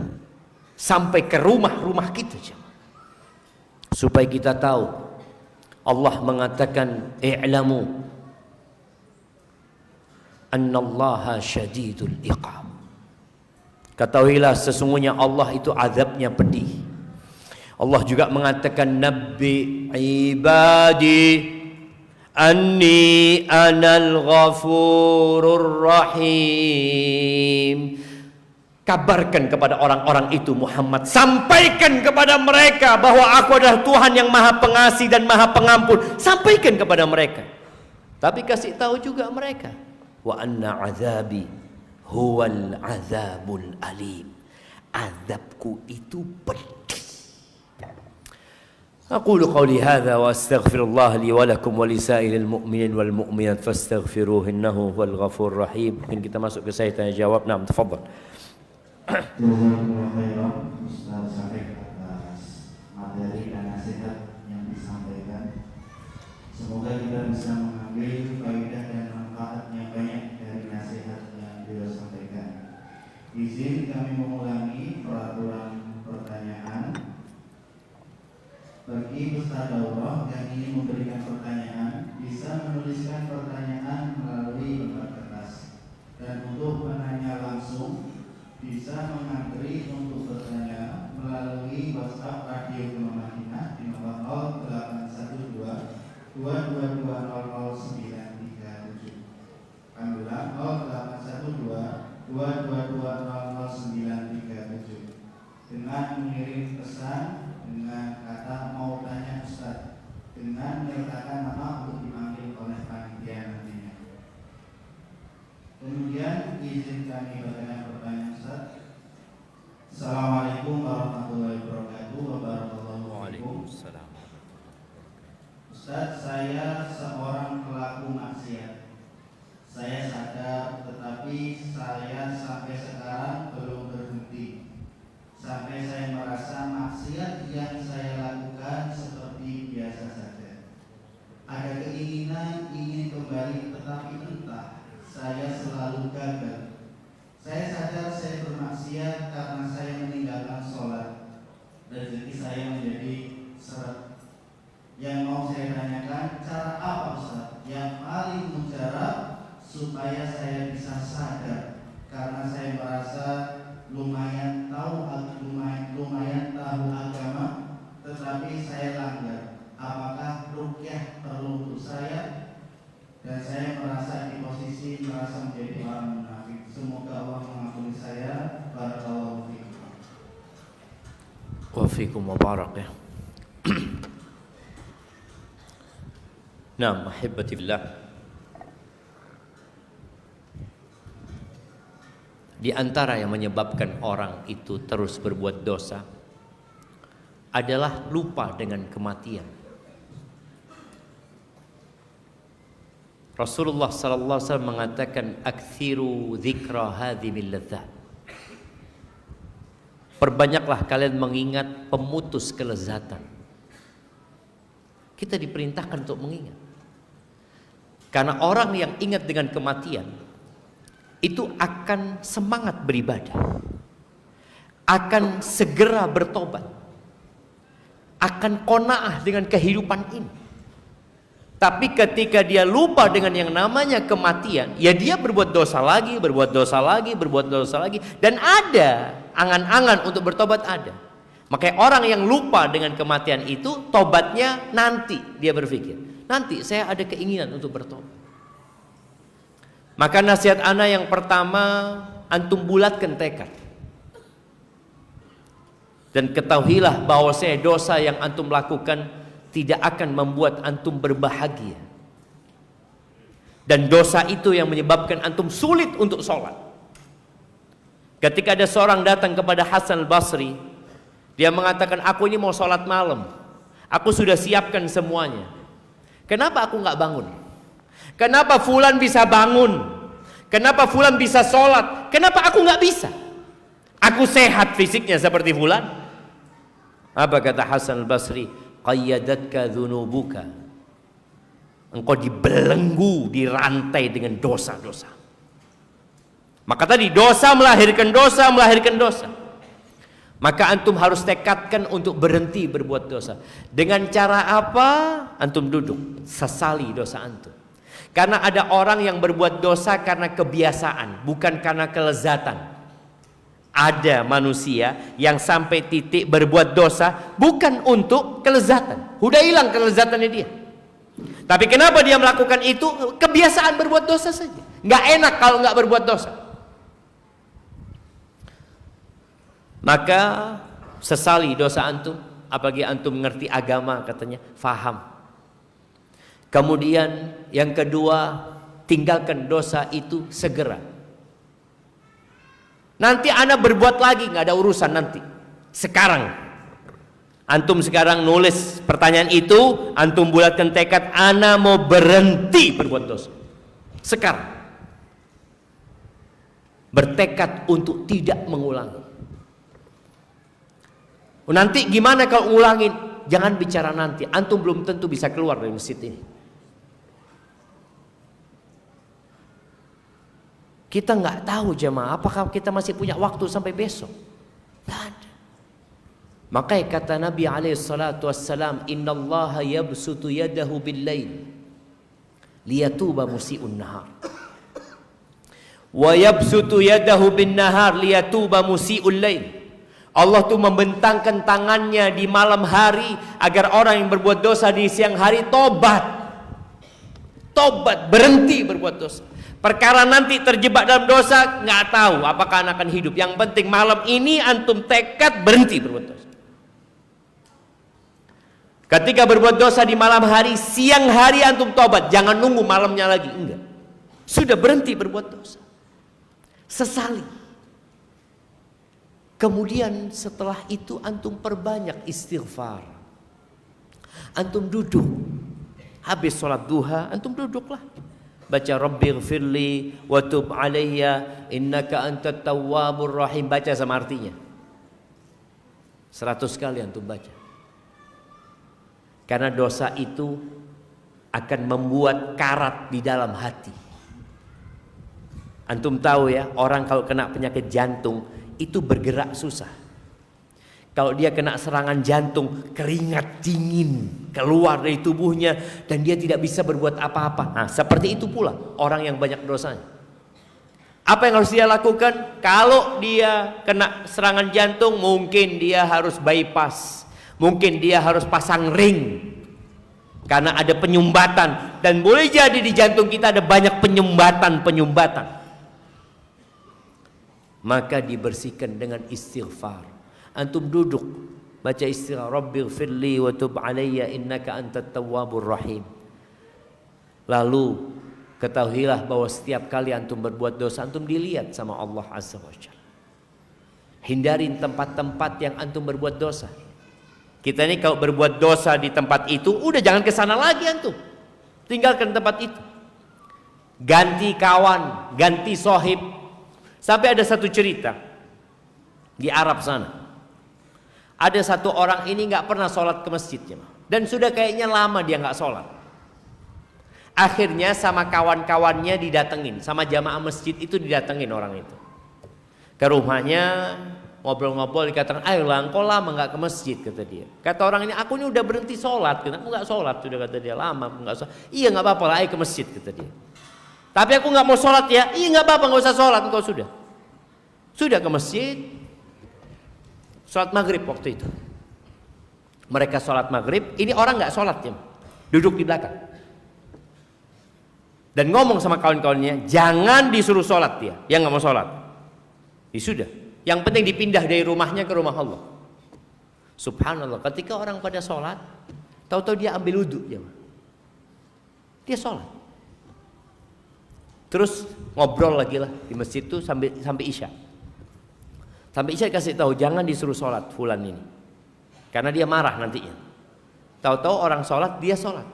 sampai ke rumah-rumah kita, supaya kita tahu. Allah mengatakan, i'lamu annallaha syadidul iqab. Ketahuilah sesungguhnya Allah itu azabnya pedih. Allah juga mengatakan, nabbi ibadi anni anal ghafurur rahim. Kabarkan kepada orang-orang itu Muhammad, sampaikan kepada mereka bahwa aku adalah Tuhan yang maha pengasih dan maha pengampun. Sampaikan kepada mereka. Tapi kasih tahu juga mereka, wa anna azabi huwal azabul alim. Azabku itu pedih. Aqulu qawli hadha wa astaghfirullah li wa lakum wa li sa'iril mu'minin wal mu'minat fastaghfiruhu innahu huwal ghafurur rahim. Mungkin kita masuk ke saya tanya jawab. Naam, tafadhal. Jazakumullah khairan Ustaz Syarif atas materi dan nasihat yang disampaikan. Semoga kita bisa mengambil faedah dan manfaat yang banyak dari nasihat yang beliau sampaikan. Izin kami mengulangi peraturan pertanyaan. Bagi peserta daurah yang ingin memberikan pertanyaan, bisa menuliskan pertanyaan melalui lembar kertas. Dan untuk penanya langsung, bisa mengantri untuk bertanya melalui WhatsApp Radio Madinah di nomor 0812 22200937. Kami ulang 0812 22200937 dengan mengirim pesan dengan kata mau tanya Ustaz, dengan menyertakan nama untuk dipanggil oleh panitia nantinya. Kemudian izin kami bertanya pertanyaan Ustaz. Assalamualaikum warahmatullahi wabarakatuh. Waalaikumsalam. Ustaz, saya seorang pelaku maksiat. Saya sadar, tetapi saya sampai sekarang belum berhenti. Sampai saya merasa maksiat yang saya lakukan seperti biasa saja. Ada keinginan ingin kembali, tetapi entah saya selalu gagal. Saya sadar saya bermaksiat karena saya meninggalkan sholat. Rezeki saya menjadi seret. Yang mau saya tanyakan, cara apa Ustaz yang paling mujarab supaya saya bisa sadar? Karena saya merasa lumayan tahu agama, tetapi saya langgar. Apakah ruqyah perlu untuk saya? Dan saya merasa di posisi merasa menjadi orang munafik. Semoga Allah mengampuni saya. Barakallahu fiikum. Wa fiikum wa barak ya. Naam, ahibati fillah. Di antara yang menyebabkan orang itu terus berbuat dosa adalah lupa dengan kematian. Rasulullah sallallahu alaihi wasallam mengatakan, "Aktsiru dzikra hadhimil ladzat." Perbanyaklah kalian mengingat pemutus kelezatan. Kita diperintahkan untuk mengingat. Karena orang yang ingat dengan kematian itu akan semangat beribadah, akan segera bertobat, akan qanaah dengan kehidupan ini. Tapi ketika dia lupa dengan yang namanya kematian, ya dia berbuat dosa lagi, berbuat dosa lagi, berbuat dosa lagi. Dan ada angan-angan untuk bertobat ada. Makanya orang yang lupa dengan kematian itu, tobatnya nanti dia berpikir. Nanti saya ada keinginan untuk bertobat. Maka nasihat ana yang pertama, antum bulatkan tekad. Dan ketahuilah bahwa dosa yang antum lakukan tidak akan membuat antum berbahagia. Dan dosa itu yang menyebabkan antum sulit untuk sholat. Ketika ada seorang datang kepada Hasan al-Basri, dia mengatakan, aku ini mau sholat malam, aku sudah siapkan semuanya, Kenapa aku nggak bangun? Kenapa fulan bisa bangun? Kenapa fulan bisa sholat? Kenapa aku nggak bisa? Aku sehat fisiknya seperti fulan. Apa kata Hasan al-Basri? Qayyadatka dhunubuka. Engkau dibelenggu, dirantai dengan dosa-dosa. Maka tadi dosa melahirkan dosa, melahirkan dosa. Maka antum harus tekadkan untuk berhenti berbuat dosa. Dengan cara apa? Antum duduk, sesali dosa antum. Karena ada orang yang berbuat dosa karena kebiasaan, bukan karena kelezatan. Ada manusia yang sampai titik berbuat dosa bukan untuk kelezatan. Udah hilang kelezatannya dia. Tapi kenapa dia melakukan itu? Kebiasaan berbuat dosa saja. Nggak enak kalau nggak berbuat dosa. Maka sesali dosa antum, apalagi antum mengerti agama katanya, faham. Kemudian yang kedua, tinggalkan dosa itu segera. Nanti ana berbuat lagi, nggak ada urusan nanti. Sekarang, antum sekarang nulis pertanyaan itu, antum bulatkan tekad, ana mau berhenti berbuat dosa. Sekarang, bertekad untuk tidak mengulangi. Nanti gimana kalau ngulangin? Jangan bicara nanti. Antum belum tentu bisa keluar dari masjid ini. Kita nggak tahu jemaah, apakah kita masih punya waktu sampai besok? Tidak ada. Makanya kata Nabi SAW, Inna Allah yabsutu yadahu bil-lail liyatuba musi'un nahar. Wa yabsutu yadahu bin-nahar liyatuba musi'ul lail. Allah tuh membentangkan tangannya di malam hari agar orang yang berbuat dosa di siang hari tobat. Tobat, berhenti berbuat dosa. Perkara nanti terjebak dalam dosa, nggak tahu apakah akan hidup. Yang penting malam ini antum tekad berhenti berbuat dosa. Ketika berbuat dosa di malam hari, siang hari antum tobat. Jangan nunggu malamnya lagi, enggak. Sudah berhenti berbuat dosa. Sesali. Kemudian setelah itu antum perbanyak istighfar. Antum duduk. Habis sholat duha, antum duduklah. Baca Rabbighfirli wa tub alayya innaka antat tawwabur rahim. Baca sama artinya. 100 kali antum baca. Karena dosa itu akan membuat karat di dalam hati. Antum tahu ya, orang kalau kena penyakit jantung itu bergerak susah. Kalau dia kena serangan jantung, keringat dingin keluar dari tubuhnya dan dia tidak bisa berbuat apa-apa. Nah, seperti itu pula orang yang banyak dosanya. Apa yang harus dia lakukan? Kalau dia kena serangan jantung, mungkin dia harus bypass. Mungkin dia harus pasang ring. Karena ada penyumbatan. Dan boleh jadi di jantung kita ada banyak penyumbatan. Maka dibersihkan dengan istighfar. Antum duduk baca istighfar, Rabbighfirli wa tub alayya innaka antat tawwabur rahim. Lalu ketahuilah bahwa setiap kali antum berbuat dosa, antum dilihat sama Allah Azza wa Jalla. Hindarin tempat-tempat yang antum berbuat dosa. Kita ini kalau berbuat dosa di tempat itu, udah jangan ke sana lagi antum. Tinggalkan tempat itu. Ganti kawan, ganti sohib. Sampai ada satu cerita di Arab sana. Ada satu orang ini nggak pernah sholat ke masjidnya, dan sudah kayaknya lama dia nggak sholat. Akhirnya sama kawan-kawannya didatengin, sama jamaah masjid itu didatengin orang itu ke rumahnya, ngobrol-ngobrol, dikatakan, ayolah engkau lama nggak ke masjid, kata dia. Kata orang ini, aku ini udah berhenti sholat, aku nggak sholat sudah, kata dia, lama aku nggak sholat. Iya nggak apa-apa lah, ayo ke masjid, kata dia. Tapi aku nggak mau sholat ya. Iya nggak apa-apa, nggak usah sholat, engkau sudah ke masjid. Sholat maghrib waktu itu. Mereka sholat maghrib, ini orang nggak sholat ya, duduk di belakang. Dan ngomong sama kawan-kawannya, jangan disuruh sholat dia, yang nggak mau sholat. Ya sudah, yang penting dipindah dari rumahnya ke rumah Allah. Subhanallah, ketika orang pada sholat, tahu-tahu dia ambil wudhu, dia sholat. Terus ngobrol lagi lah di masjid itu sampai isya. Sampai isya kasih tahu jangan disuruh sholat fulan ini, karena dia marah nantinya. Tahu-tahu orang sholat, dia sholat.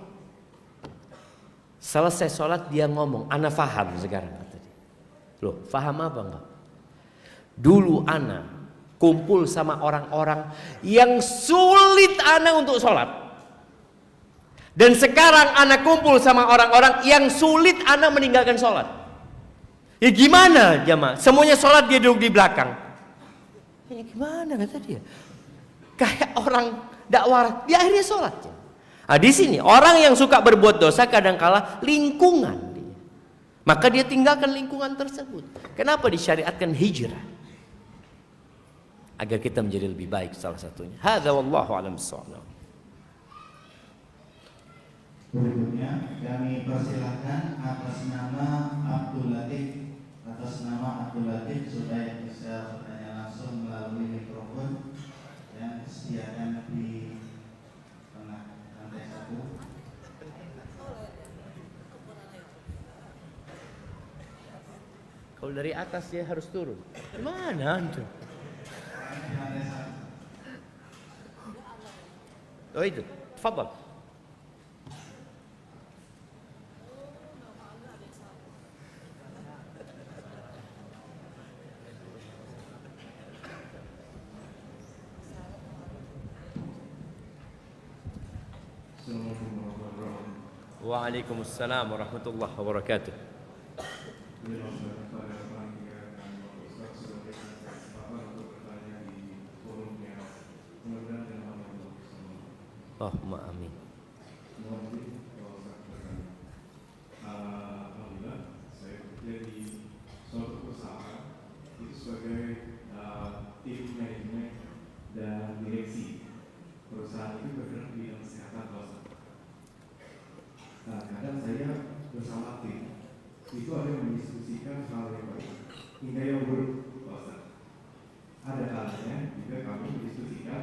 Selesai sholat dia ngomong, ana faham sekarang kata dia. Loh, faham apa enggak? Dulu ana kumpul sama orang-orang yang sulit ana untuk sholat. Dan sekarang ana kumpul sama orang-orang yang sulit ana meninggalkan sholat. Ya gimana jamaah? Semuanya sholat dia duduk di belakang. Ya gimana kata dia? Kayak orang dakwah, dia akhirnya sholat. Nah, di sini orang yang suka berbuat dosa kadangkala lingkungan dia. Maka dia tinggalkan lingkungan tersebut. Kenapa disyariatkan hijrah? Agar kita menjadi lebih baik salah satunya. Hadza wallahu a'lam bissawab. Berikutnya kami persilahkan atas nama Abdul Latif, supaya bisa bertanya langsung melalui mikrofon yang disediakan di tengah lantai 1. Kalau dari atas dia harus turun. Gimana antum? Oh itu, tafadhal. Waalaikumsalam warahmatullahi wabarakatuh. Allahumma amin. Alhamdulillah, saya bekerja di suatu perusahaan itu sebagai tim manajemen dan direksi. Perusahaan itu bergerak di bidang kesehatan kawasan. Nah, kadang saya bersama tim itu ada yang mendiskusikan hal yang baik hingga yang buruk kawasan. Ada kalanya juga kami mendiskusikan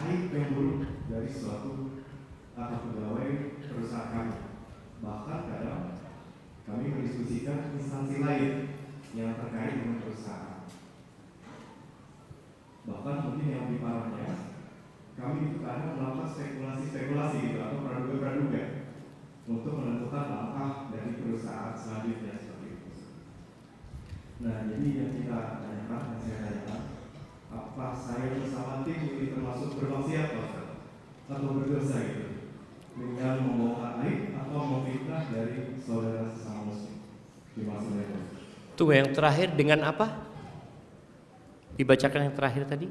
aib yang buruk dari suatu atau pegawai perusahaan kami. Bahkan kadang kami mendiskusikan instansi lain yang terkait dengan perusahaan. Bahkan mungkin yang lebih parahnya, kami itu kadang melakukan spekulasi gitu, atau praduga-praduga untuk menentukan langkah dari perusahaan selanjutnya seperti itu. Nah, jadi yang kita tanyakan, yang saya tanyakan, apa saya bersama tim ini termasuk bermaksiat atau berdosa gitu dengan membongkar aib atau memfitnah dari saudara sesama muslim di masa lalu. Tunggu, yang terakhir dengan apa? Dibacakan yang terakhir tadi.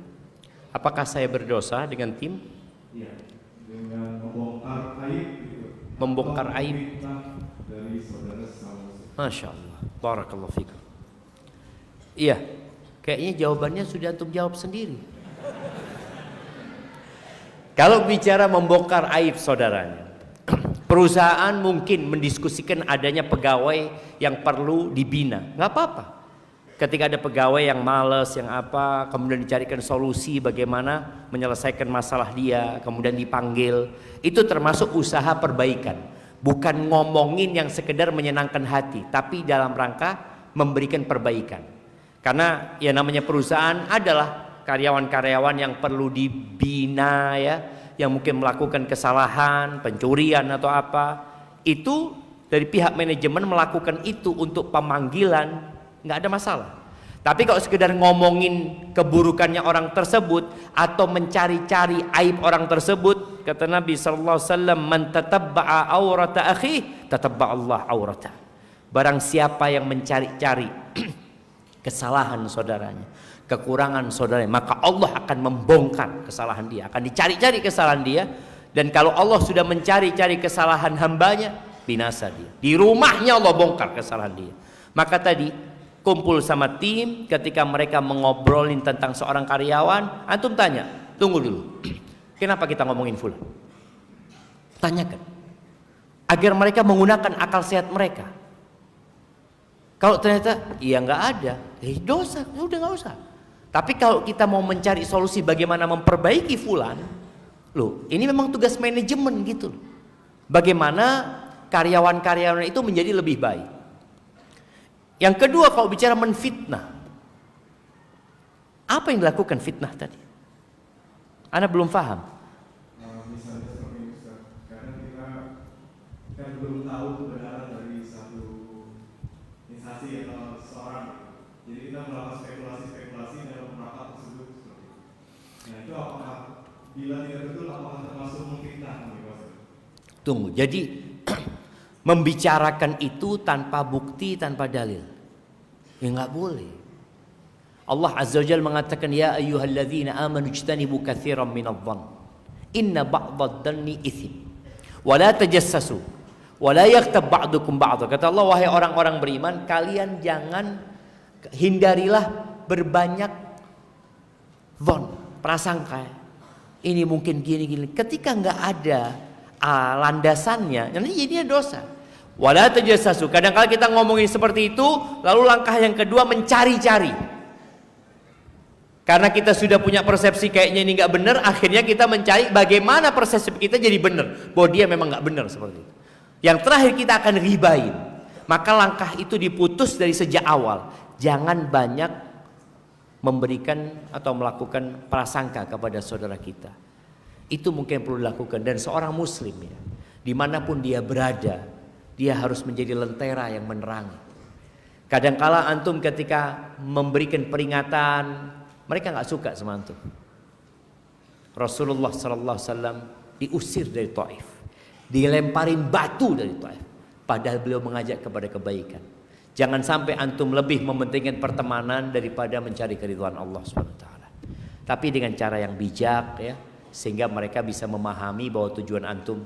Apakah saya berdosa dengan tim? Iya, dengan membongkar aib gitu. Membongkar atau aib memfitnah dari saudara sesama muslim. Masya Allah, barakallahu fikum. Iya, kayaknya jawabannya sudah antum jawab sendiri. Kalau bicara membongkar aib saudaranya, perusahaan mungkin mendiskusikan adanya pegawai yang perlu dibina, nggak apa-apa. Ketika ada pegawai yang malas, yang apa, kemudian dicarikan solusi bagaimana menyelesaikan masalah dia, kemudian dipanggil, itu termasuk usaha perbaikan. Bukan ngomongin yang sekedar menyenangkan hati, tapi dalam rangka memberikan perbaikan. Karena ya namanya perusahaan adalah karyawan-karyawan yang perlu dibina ya, yang mungkin melakukan kesalahan, pencurian atau apa. Itu dari pihak manajemen melakukan itu untuk pemanggilan, nggak ada masalah. Tapi kalau sekedar ngomongin keburukannya orang tersebut atau mencari-cari aib orang tersebut, kata Nabi sallallahu alaihi wasallam, "Man tatabba'a aurata akhi, tatabba'a Allah aurata." Barang siapa yang mencari-cari kesalahan saudaranya, kekurangan saudaranya, maka Allah akan membongkar kesalahan dia, akan dicari-cari kesalahan dia. Dan kalau Allah sudah mencari-cari kesalahan hambanya, binasa dia. Di rumahnya Allah bongkar kesalahan dia. Maka tadi kumpul sama tim, ketika mereka mengobrolin tentang seorang karyawan, antum tanya, tunggu dulu, kenapa kita ngomongin fulan? Tanyakan, agar mereka menggunakan akal sehat mereka. Kalau ternyata iya nggak ada, dosa, udah nggak usah. Tapi kalau kita mau mencari solusi bagaimana memperbaiki fulan, loh, ini memang tugas manajemen gitu. Bagaimana karyawan-karyawan itu menjadi lebih baik. Yang kedua, kalau bicara menfitnah, apa yang dilakukan fitnah tadi? Anda belum paham. Misalnya seperti ini, Ustaz, karena kita kan belum organisasi atau seseorang. Jadi kita melakukan spekulasi-spekulasi dalam rapat tersebut. Nah itu apakah bila tidak betul apakah termasuk memfitnah? Tunggu, jadi membicarakan itu tanpa bukti, tanpa dalil, ya nggak boleh. Allah Azza wa Jalla mengatakan, ya ayyuhalladzina amanu ijtanibu katsiran minadh-dhann inna ba'dadh-dhanni itsm wa la tajassasu wa la yaghtab ba'dukum ba'dha. Kata Allah, wahai orang-orang beriman, kalian jangan, hindarilah berbanyak dhon, prasangka. Ini mungkin gini-gini. Ketika nggak ada landasannya, nanti jadinya dosa. Wala tajassasu. Kadang-kala kita ngomongin seperti itu, lalu langkah yang kedua mencari-cari. Karena kita sudah punya persepsi kayaknya ini nggak benar, akhirnya kita mencari bagaimana persepsi kita jadi benar, bahwa dia memang nggak benar seperti itu. Yang terakhir kita akan ribain. Maka langkah itu diputus dari sejak awal. Jangan banyak memberikan atau melakukan prasangka kepada saudara kita. Itu mungkin perlu dilakukan. Dan seorang muslim ya, dimanapun dia berada, dia harus menjadi lentera yang menerangi. Kadangkala antum ketika memberikan peringatan, mereka nggak suka sama antum. Rasulullah sallallahu alaihi wasallam diusir dari Taif, dilemparin batu dari Taif, padahal beliau mengajak kepada kebaikan. Jangan sampai antum lebih mementingkan pertemanan daripada mencari keridhaan Allah Subhanahu wa taala. Tapi dengan cara yang bijak ya, sehingga mereka bisa memahami bahwa tujuan antum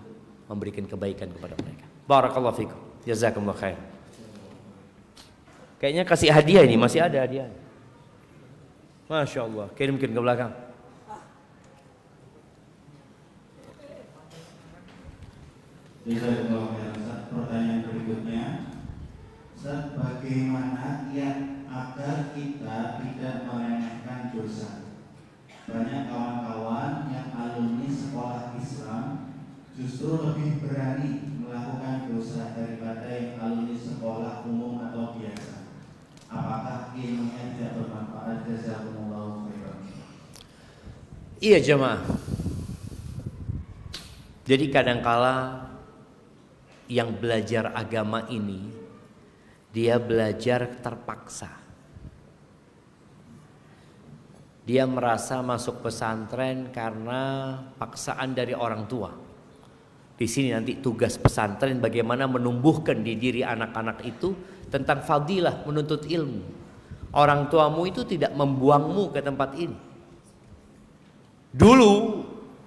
memberikan kebaikan kepada mereka. Barakallahu fikum. Jazakumullah khair. Kayaknya kasih hadiah ini, masih ada hadiah. Masya Allah, kirimkan ke belakang. Pertanyaan berikutnya, Ustaz, bagaimana agar kita tidak meremehkan dosa? Banyak kawan-kawan yang alumni sekolah Islam justru lebih berani melakukan dosa daripada yang alumni sekolah umum atau biasa. Apakah ilmunya tidak bermanfaat? Jazakumullahu khairan. Iya jemaah. Jadi kadangkala yang belajar agama ini, dia belajar terpaksa. Dia merasa masuk pesantren karena paksaan dari orang tua. Di sini nanti tugas pesantren bagaimana menumbuhkan di diri anak-anak itu tentang fadilah menuntut ilmu. Orang tuamu itu tidak membuangmu ke tempat ini. Dulu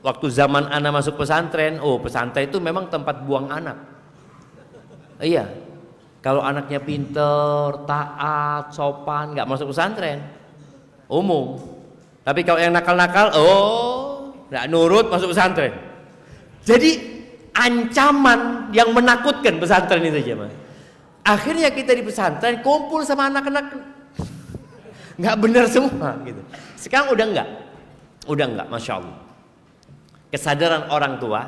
waktu zaman anak masuk pesantren, pesantren itu memang tempat buang anak. Iya. Kalau anaknya pinter, taat, sopan, nggak masuk pesantren, umum. Tapi kalau yang nakal-nakal, nggak nurut masuk pesantren. Jadi ancaman yang menakutkan pesantren itu aja, Mas. Akhirnya kita di pesantren kumpul sama anak-anak nggak benar semua gitu. Sekarang udah nggak, masya Allah. Kesadaran orang tua,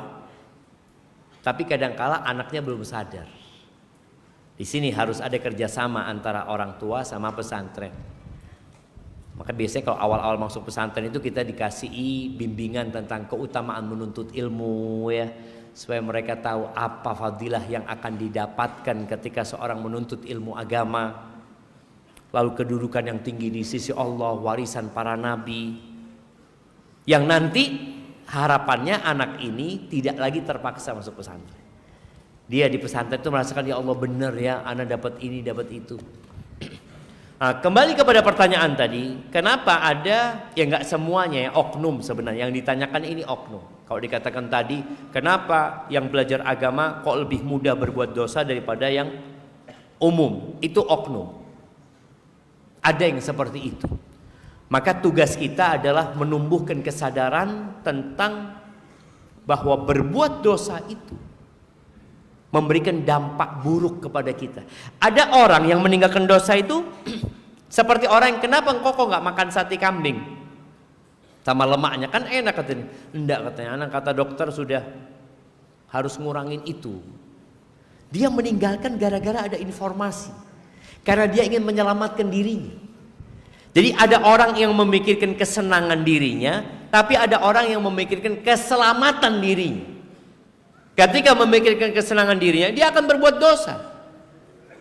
tapi kadangkala anaknya belum sadar. Di sini harus ada kerjasama antara orang tua sama pesantren. Maka biasanya kalau awal-awal masuk pesantren itu kita dikasih bimbingan tentang keutamaan menuntut ilmu ya, supaya mereka tahu apa fadilah yang akan didapatkan ketika seorang menuntut ilmu agama. Lalu kedudukan yang tinggi di sisi Allah, warisan para nabi. Yang nanti harapannya anak ini tidak lagi terpaksa masuk pesantren. Dia di pesantren itu merasakan, ya Allah benar ya, anak dapat ini, dapat itu. Nah, kembali kepada pertanyaan tadi, kenapa ada, ya nggak semuanya ya, oknum sebenarnya. Yang ditanyakan ini oknum. Kalau dikatakan tadi, kenapa yang belajar agama kok lebih mudah berbuat dosa daripada yang umum? Itu oknum. Ada yang seperti itu. Maka tugas kita adalah menumbuhkan kesadaran tentang bahwa berbuat dosa itu memberikan dampak buruk kepada kita. Ada orang yang meninggalkan dosa itu seperti orang yang, kenapa engkau kok nggak makan sate kambing sama lemaknya, kan enak katanya. Enggak katanya, anak kata dokter sudah harus ngurangin itu. Dia meninggalkan gara-gara ada informasi, karena dia ingin menyelamatkan dirinya. Jadi ada orang yang memikirkan kesenangan dirinya, tapi ada orang yang memikirkan keselamatan dirinya. Ketika memikirkan kesenangan dirinya, dia akan berbuat dosa.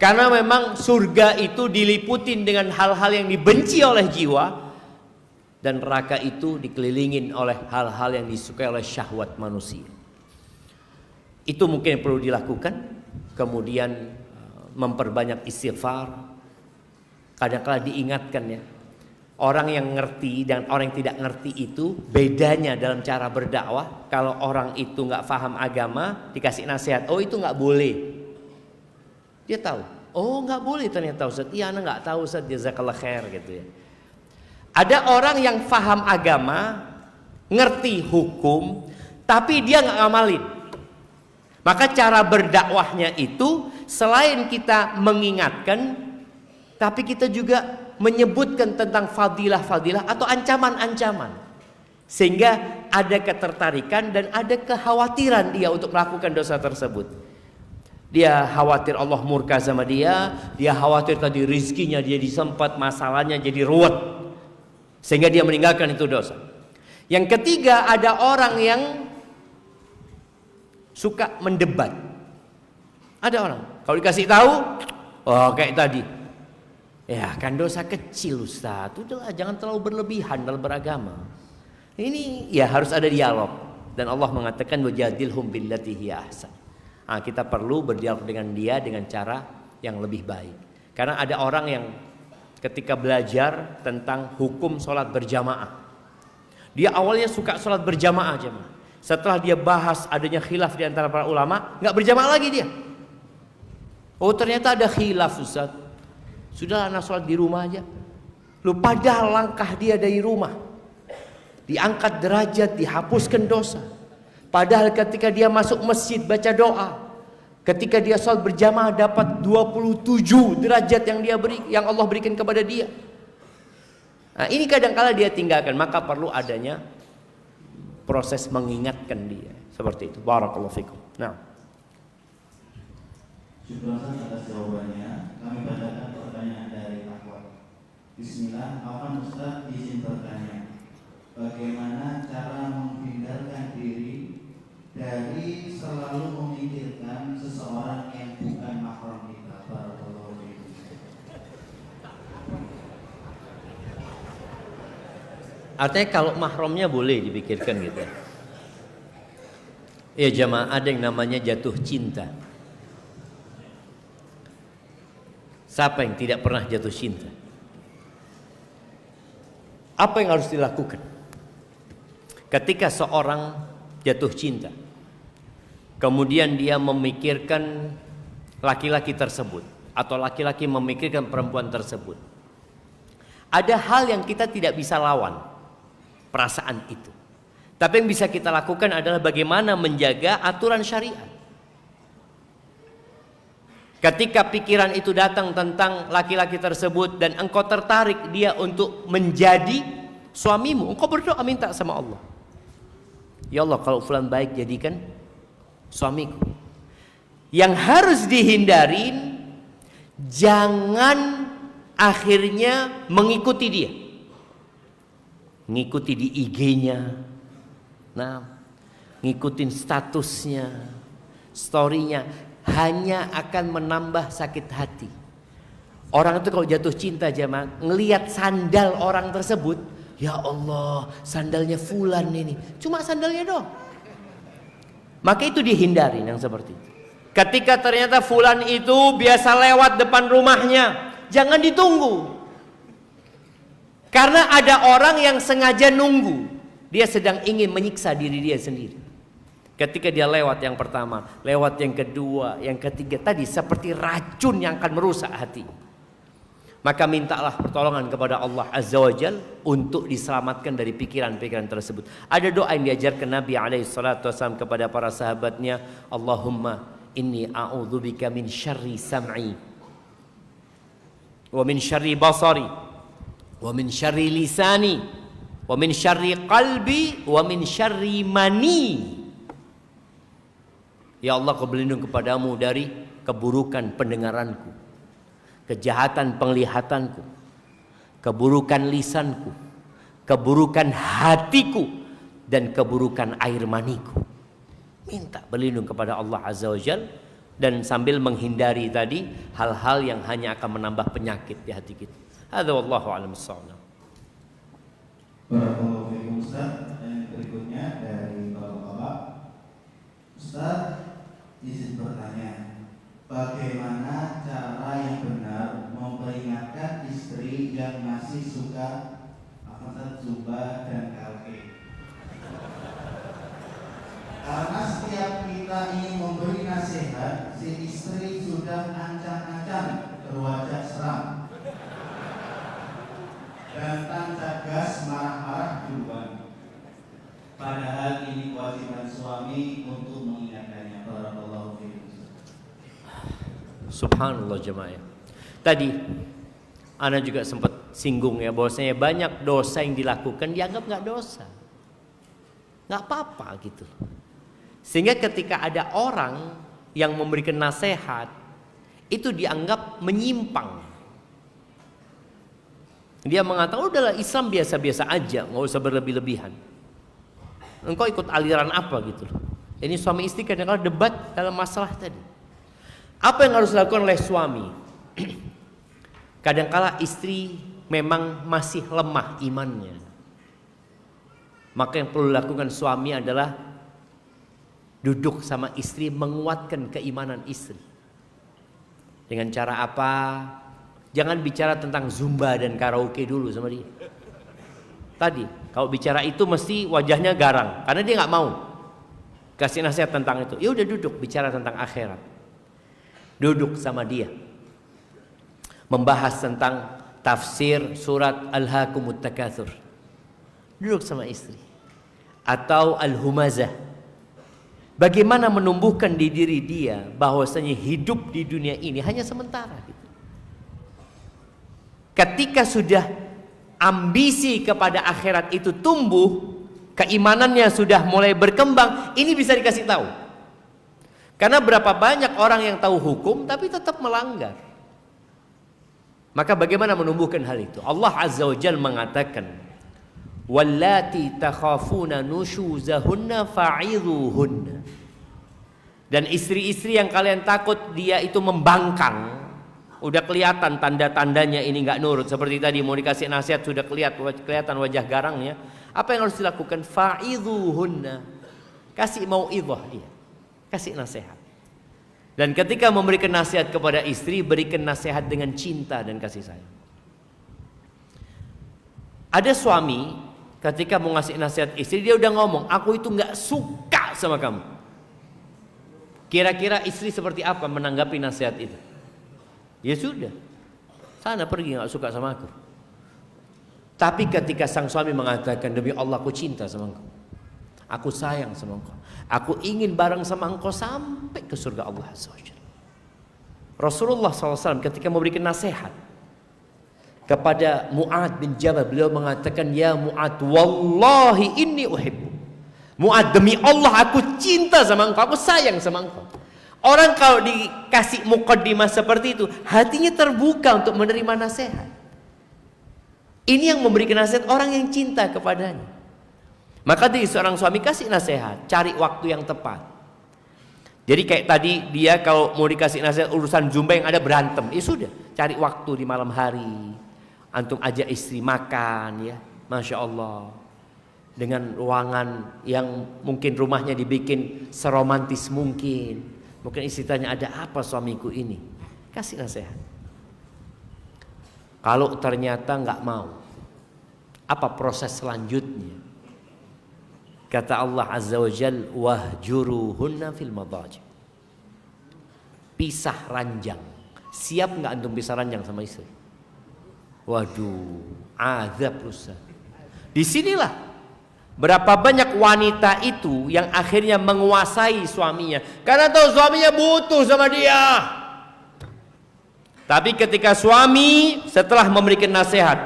Karena memang surga itu diliputin dengan hal-hal yang dibenci oleh jiwa, dan neraka itu dikelilingin oleh hal-hal yang disukai oleh syahwat manusia. Itu mungkin perlu dilakukan. Kemudian memperbanyak istighfar. Kadang-kala diingatkan ya, orang yang ngerti dan orang yang tidak ngerti itu bedanya dalam cara berdakwah. Kalau orang itu nggak paham agama, dikasih nasihat, oh itu nggak boleh, dia tahu, oh nggak boleh ternyata Ustaz. Iya, anak nggak tahu Ustaz, jazakallah khair gitu ya. Ada orang yang paham agama, ngerti hukum, tapi dia nggak ngamalin. Maka cara berdakwahnya itu selain kita mengingatkan, tapi kita juga menyebutkan tentang fadilah-fadilah atau ancaman-ancaman, sehingga ada ketertarikan dan ada kekhawatiran dia untuk melakukan dosa tersebut. Dia khawatir Allah murka sama dia khawatir tadi rizkinya dia disempat, masalahnya jadi ruwet, sehingga dia meninggalkan itu dosa. Yang ketiga, ada orang yang suka mendebat. Ada orang kalau dikasih tahu, oh kayak tadi, ya kan dosa kecil Ustaz, udahlah jangan terlalu berlebihan dalam beragama. Ini ya harus ada dialog, dan Allah mengatakan wajadilhum billati hiya ahsan. Kita perlu berdialog dengan dia dengan cara yang lebih baik. Karena ada orang yang ketika belajar tentang hukum sholat berjamaah, dia awalnya suka sholat berjamaah jemaah. Setelah dia bahas adanya khilaf di antara para ulama, nggak berjamaah lagi dia. Oh ternyata ada khilaf Ustaz, sudah anak sholat di rumah aja. Lu padahal langkah dia dari rumah diangkat derajat, dihapuskan dosa. Padahal ketika dia masuk masjid baca doa, ketika dia sholat berjamaah dapat 27 derajat yang Allah berikan kepada dia. Nah, ini kadang-kala dia tinggalkan, maka perlu adanya proses mengingatkan dia seperti itu. Barakallahu fikum. Nah, syukur atas jawabannya. Kami bacakan pertanyaan dari Akhwat. Bismillah, Afwan Ustaz izin bertanya, bagaimana cara menghindarkan diri dari selalu memikirkan seseorang yang bukan mahram kita? Barakallahu fikum. artinya kalau mahramnya boleh dipikirkan gitu. Ya jamaah, ada yang namanya jatuh cinta. Siapa yang tidak pernah jatuh cinta? Apa yang harus dilakukan ketika seorang jatuh cinta, kemudian dia memikirkan laki-laki tersebut atau laki-laki memikirkan perempuan tersebut? Ada hal yang kita tidak bisa lawan perasaan itu, tapi yang bisa kita lakukan adalah bagaimana menjaga aturan syariat. Ketika pikiran itu datang tentang laki-laki tersebut dan engkau tertarik dia untuk menjadi suamimu, engkau berdoa minta sama Allah, ya Allah kalau fulan baik jadikan suamiku. Yang harus dihindarin, jangan akhirnya mengikuti dia, ngikuti di IG-nya, nah ngikutin statusnya, story-nya, hanya akan menambah sakit hati. Orang itu kalau jatuh cinta jemaah, ngelihat sandal orang tersebut, ya Allah sandalnya fulan ini, cuma sandalnya doang, maka itu dihindarin yang seperti itu. Ketika ternyata fulan itu biasa lewat depan rumahnya, jangan ditunggu. Karena ada orang yang sengaja nunggu, dia sedang ingin menyiksa diri dia sendiri. Ketika dia lewat yang pertama, lewat yang kedua, yang ketiga, tadi seperti racun yang akan merusak hati. Maka mintalah pertolongan kepada Allah Azza wa Jal untuk diselamatkan dari pikiran-pikiran tersebut. Ada doa yang diajarkan Nabi SAW kepada para sahabatnya, Allahumma inni a'udzubika min syarri sam'i wa min syarri basari wa min syarri lisani wa min syarri qalbi wa min syarri mani. Ya Allah, aku berlindung kepadamu dari keburukan pendengaranku, kejahatan penglihatanku, keburukan lisanku, keburukan hatiku, dan keburukan air maniku. Minta berlindung kepada Allah Azza wa Jal dan sambil menghindari tadi hal-hal yang hanya akan menambah penyakit di hati kita. Hadza wallahu a'lam bissawab. Barakallahu fiikum Ustaz. Dan berikutnya dari Bapak-bapak. Ustaz, izin bertanya, bagaimana cara yang benar memperingatkan istri yang masih suka zumba dan karaoke? Karena setiap kita ingin memberi nasihat, si istri sudah ancang-ancang berwajah seram dan tancap gas marah-marah duluan. Padahal ini kewajiban suami untuk mengingatkannya. Barakallahu fiikum. Subhanallah jemaah. Tadi ana juga sempat singgung ya, bahwasanya banyak dosa yang dilakukan dianggap nggak dosa, nggak apa-apa gitu. Sehingga ketika ada orang yang memberikan nasihat, itu dianggap menyimpang. Dia mengatakan, udahlah Islam biasa-biasa aja, nggak usah berlebih-lebihan. Engkau ikut aliran apa gitu loh. Ini suami istri kadang-kadang debat dalam masalah tadi. Apa yang harus dilakukan oleh suami? Kadang-kala istri memang masih lemah imannya. Maka yang perlu dilakukan suami adalah duduk sama istri, menguatkan keimanan istri. Dengan cara apa? Jangan bicara tentang zumba dan karaoke dulu sama dia. Tadi kalau bicara itu mesti wajahnya garang, karena dia nggak mau kasih nasihat tentang itu. Ya udah duduk bicara tentang akhirat. Duduk sama dia, membahas tentang tafsir surat Alhaakumut Takatsur. Duduk sama istri. Atau Al-Humazah. Bagaimana menumbuhkan di diri dia bahwasanya hidup di dunia ini hanya sementara gitu. Ketika sudah ambisi kepada akhirat itu tumbuh, keimanannya sudah mulai berkembang, ini bisa dikasih tahu. Karena berapa banyak orang yang tahu hukum tapi tetap melanggar. Maka bagaimana menumbuhkan hal itu? Allah Azza wa Jalla mengatakan, wallati takhafuna nushuzahunna fa'idhuhunna. Dan istri-istri yang kalian takut dia itu membangkang, udah kelihatan tanda-tandanya ini nggak nurut, seperti tadi mau dikasih nasihat sudah kelihatan wajah garangnya. Apa yang harus dilakukan? Fa'idhuhunna. Kasih mau'idhah dia, kasih nasihat. Dan ketika memberikan nasihat kepada istri, berikan nasihat dengan cinta dan kasih sayang. Ada suami ketika mau ngasih nasihat istri, dia udah ngomong, aku itu nggak suka sama kamu. Kira-kira istri seperti apa menanggapi nasihat itu? Ya sudah, sana pergi, nggak suka sama aku. Tapi ketika sang suami mengatakan, demi Allah aku cinta sama engkau, aku sayang sama engkau, aku ingin bareng sama engkau sampai ke surga Allah Azza wa Jalla. Rasulullah SAW ketika memberikan nasihat kepada Mu'ad bin Jabal, beliau mengatakan, ya Mu'ad, wallahi inni uhibbu. Mu'ad, demi Allah aku cinta sama engkau, aku sayang sama engkau. Orang kalau dikasih muqaddimah seperti itu, hatinya terbuka untuk menerima nasihat. Ini yang memberikan nasihat orang yang cinta kepadanya. Maka dari seorang suami kasih nasihat, cari waktu yang tepat. Jadi kayak tadi dia kalau mau dikasih nasihat urusan zumba yang ada berantem, ya sudah, cari waktu di malam hari, antum ajak istri makan, ya, masya Allah, dengan ruangan yang mungkin rumahnya dibikin seromantis mungkin. Mungkin istri tanya, ada apa suamiku ini? Kasih nasihat. Kalau ternyata nggak mau, apa proses selanjutnya? Kata Allah Azza wa Jalla, wahjuruhunna fil madaji. Pisah ranjang. Siap nggak antum pisah ranjang sama istri? Waduh, azab rusak. Disinilah berapa banyak wanita itu yang akhirnya menguasai suaminya karena tahu suaminya butuh sama dia. Tapi ketika suami setelah memberikan nasihat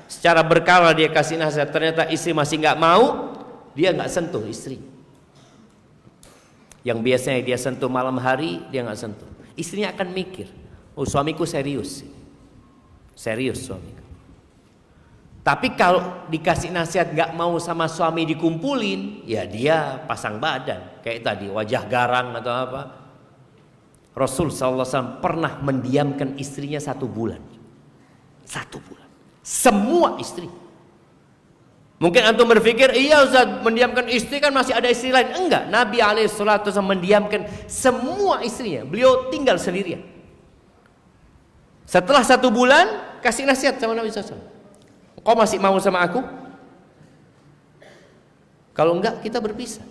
secara berkala, dia kasih nasihat, ternyata istri masih nggak mau, dia nggak sentuh istri. Yang biasanya dia sentuh malam hari, dia nggak sentuh. Istrinya akan mikir, oh suamiku serius, serius suamiku. Tapi kalau dikasih nasihat nggak mau sama suami dikumpulin, ya dia pasang badan kayak tadi, wajah garang atau apa. Rasul SAW pernah mendiamkan istrinya 1 bulan. 1 bulan. Semua istri. Mungkin antum berpikir, iya Ustaz, mendiamkan istri kan masih ada istri lain. Enggak, Nabi SAW mendiamkan semua istrinya. Beliau tinggal sendirian. Setelah 1 bulan, kasih nasihat sama Nabi SAW. Kau masih mau sama aku? Kalau enggak, kita berpisah.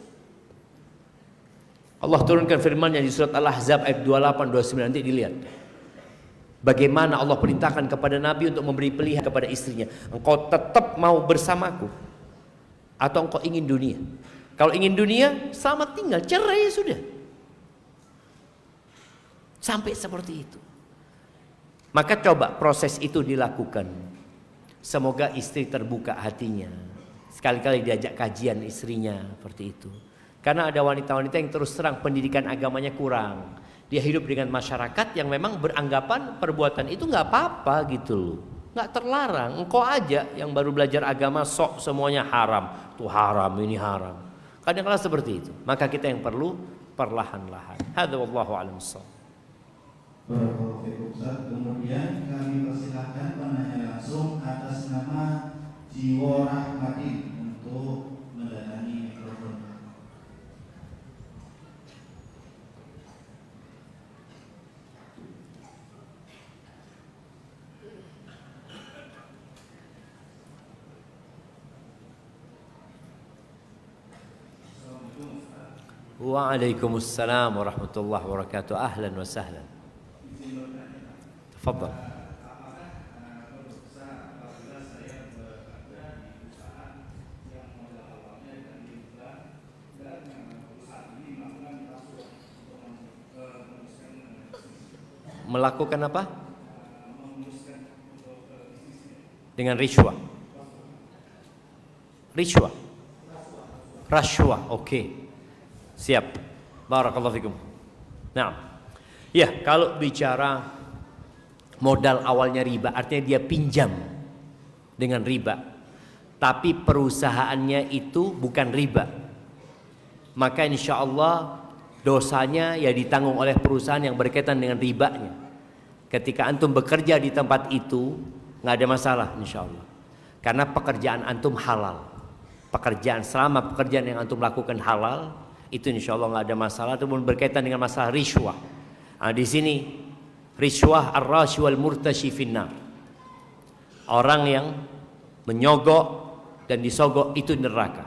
Allah turunkan firman-Nya di surat Al-Ahzab ayat 28, 29, nanti dilihat. Bagaimana Allah perintahkan kepada Nabi untuk memberi pilihan kepada istrinya. Engkau tetap mau bersamaku atau engkau ingin dunia? Kalau ingin dunia, selamat tinggal, cerai sudah. Sampai seperti itu. Maka coba proses itu dilakukan. Semoga istri terbuka hatinya. Sekali-kali diajak kajian istrinya seperti itu. Karena ada wanita-wanita yang terus terang pendidikan agamanya kurang. Dia hidup dengan masyarakat yang memang beranggapan perbuatan itu nggak apa-apa gitu loh. Nggak terlarang. Engkau aja yang baru belajar agama sok semuanya haram. Tuh haram, ini haram. Kadang-kadang seperti itu. Maka kita yang perlu perlahan-lahan. Hadza wallahu a'lam bissawab. Kemudian kami persilahkan penanya langsung atas nama Jiwo Rahmadin untuk mendatangi mikrofon. Waalaikumsalam warahmatullahi wabarakatuh. Ahlan wa sahlan. Tafadhal. Melakukan apa? Dengan rishwah. Rishwah. Rashwah, oke. Siap. Barakallahu fikum. Nah, ya kalau bicara modal awalnya riba, artinya dia pinjam dengan riba. Tapi perusahaannya itu bukan riba. Maka insya Allah dosanya ya ditanggung oleh perusahaan yang berkaitan dengan ribanya. Ketika antum bekerja di tempat itu nggak ada masalah insya Allah. Karena pekerjaan antum halal. Selama pekerjaan yang antum lakukan halal, itu insya Allah nggak ada masalah. Ataupun berkaitan dengan masalah rishwah. Nah, di sini rishwah ar-rashi wal murtashi finnar. Orang yang menyogok dan disogok itu neraka.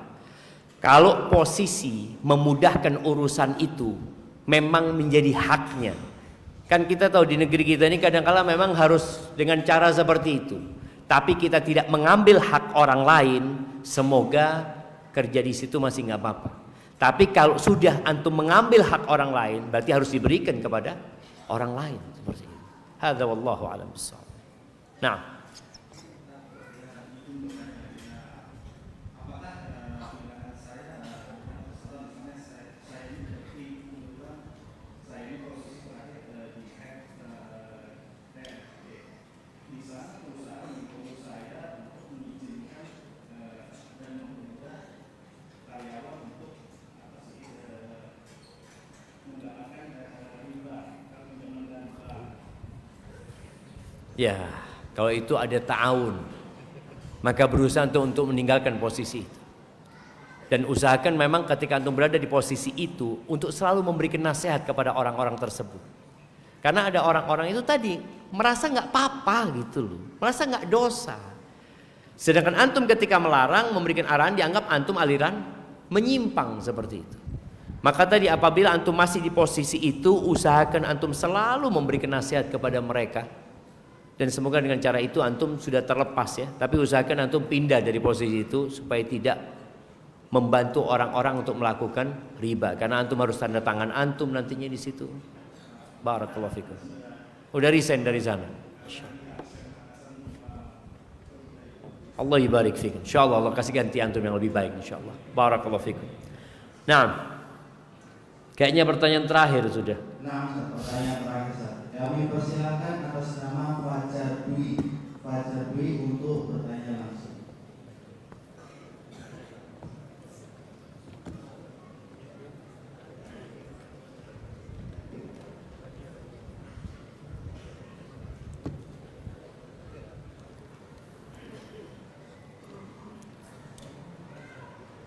Kalau posisi memudahkan urusan itu memang menjadi haknya. Kan kita tahu di negeri kita ini kadang-kala memang harus dengan cara seperti itu. Tapi kita tidak mengambil hak orang lain, semoga kerja di situ masih nggak apa-apa. Tapi kalau sudah antum mengambil hak orang lain, berarti harus diberikan kepada orang lain seperti itu. Hadza wallahu a'lam bissawab. Nah, ya, kalau itu ada ta'awun, maka berusaha untuk meninggalkan posisi itu. Dan usahakan memang ketika antum berada di posisi itu untuk selalu memberikan nasihat kepada orang-orang tersebut. Karena ada orang-orang itu tadi merasa nggak apa-apa gitu loh, merasa nggak dosa. Sedangkan antum ketika melarang, memberikan arahan, dianggap antum aliran menyimpang seperti itu. Maka tadi apabila antum masih di posisi itu, usahakan antum selalu memberikan nasihat kepada mereka. Dan semoga dengan cara itu antum sudah terlepas ya. Tapi usahakan antum pindah dari posisi itu supaya tidak membantu orang-orang untuk melakukan riba. Karena antum harus tanda tangan antum nantinya di situ. Barakallahu fikum. Udah resign dari sana. Allah ibarik fikum. Insyaallah Allah kasih ganti antum yang lebih baik insyaallah. Barakallahu fikum. Nah, kayaknya pertanyaan terakhir sudah. Nah, pertanyaan terakhir. Kami persilakan atas nama Fajar Dwi untuk bertanya langsung.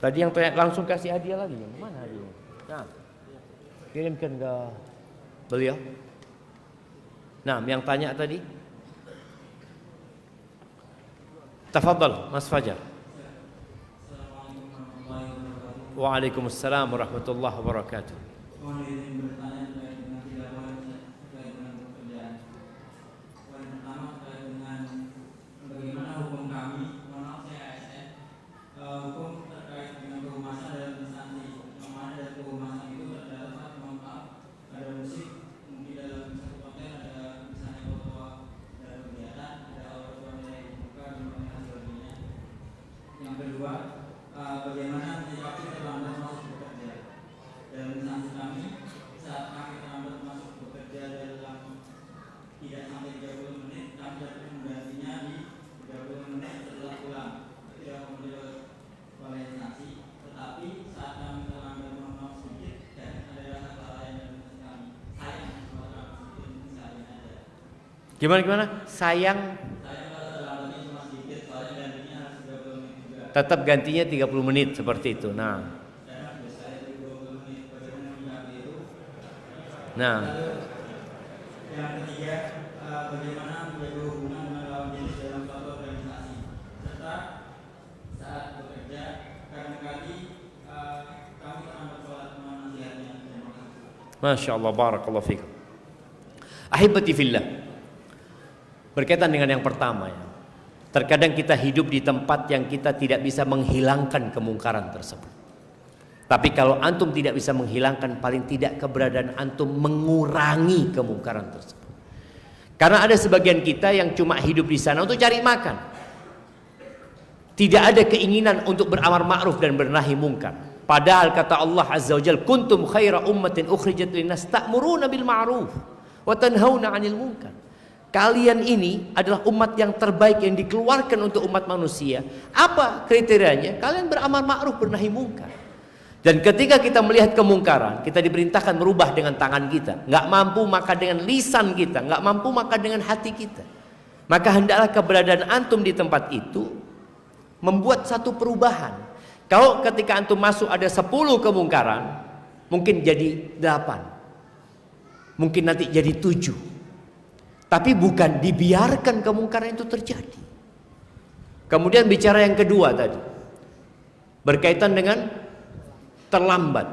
Tadi yang tanya langsung kasih hadiah lagi. Mana hadiahnya? Nah, kirimkan ke beliau. Nah, yang tanya tadi. Tafadhal, Mas Fajar. Waalaikumsalam warahmatullahi wabarakatuh. Mohon izin bertanya terkait dengan 3 poin terkait dengan pekerjaan. Poin pertama terkait dengan bagaimana hukum kami, mohon maaf saya ASN, hukum terkait dengan kehumasan dalam instansi. Yang mana dari kehumasan itu terdapat, mohon maaf, ada musik, mungkin dalam satu konten ada misalnya foto dalam kegiatan, ada foto nilai muka dan sebagainya. Yang kedua, bagaimana menyikapi terlambat masuk bekerja dalam instansi kami. Saat kami terlambat masuk bekerja dalam tidak sampai 30 menit, kami dapat menggantinya di 30 menit setelah pulang ketika kemudian oleh instansi. Tetapi saat kami terlambat mohon sedikit dan ada rasa kelalaian dalam instansi kami, sayang kalau kami sedikit misalnya ada. Gimana? Sayang. Saya kalau terlambatnya cuma sedikit, soalnya gantinya harus 30 menit juga. Tetap gantinya 30 menit seperti itu. Nah. Nah. Yang ketiga, bagaimana menjaga hubungan dengan lawan jenis dalam suatu organisasi, serta saat bekerja karena kami terlambat sholat, mohon nasihatnya. Terima kasih. Masya Allah, barakallahu fikum. Ahibati fillah. Berkaitan dengan yang pertama ya. Terkadang kita hidup di tempat yang kita tidak bisa menghilangkan kemungkaran tersebut. Tapi kalau antum tidak bisa menghilangkan, paling tidak keberadaan antum mengurangi kemungkaran tersebut. Karena ada sebagian kita yang cuma hidup di sana untuk cari makan. Tidak ada keinginan untuk beramar ma'ruf dan bernahi mungkar. Padahal kata Allah Azza wa Jalla, kuntum khaira ummatin ukhrijat linnas ta'muruna bil ma'ruf wa tanhauna 'anil munkar. Kalian ini adalah umat yang terbaik yang dikeluarkan untuk umat manusia. Apa kriterianya? Kalian beramal ma'ruf, bernahi mungkar. Dan ketika kita melihat kemungkaran, kita diperintahkan merubah dengan tangan kita. Nggak mampu maka dengan lisan kita, nggak mampu maka dengan hati kita. Maka hendaklah keberadaan antum di tempat itu membuat satu perubahan. Kalau ketika antum masuk ada 10 kemungkaran, mungkin jadi 8, mungkin nanti jadi 7. Tapi bukan dibiarkan kemungkaran itu terjadi. Kemudian bicara yang kedua tadi, berkaitan dengan terlambat.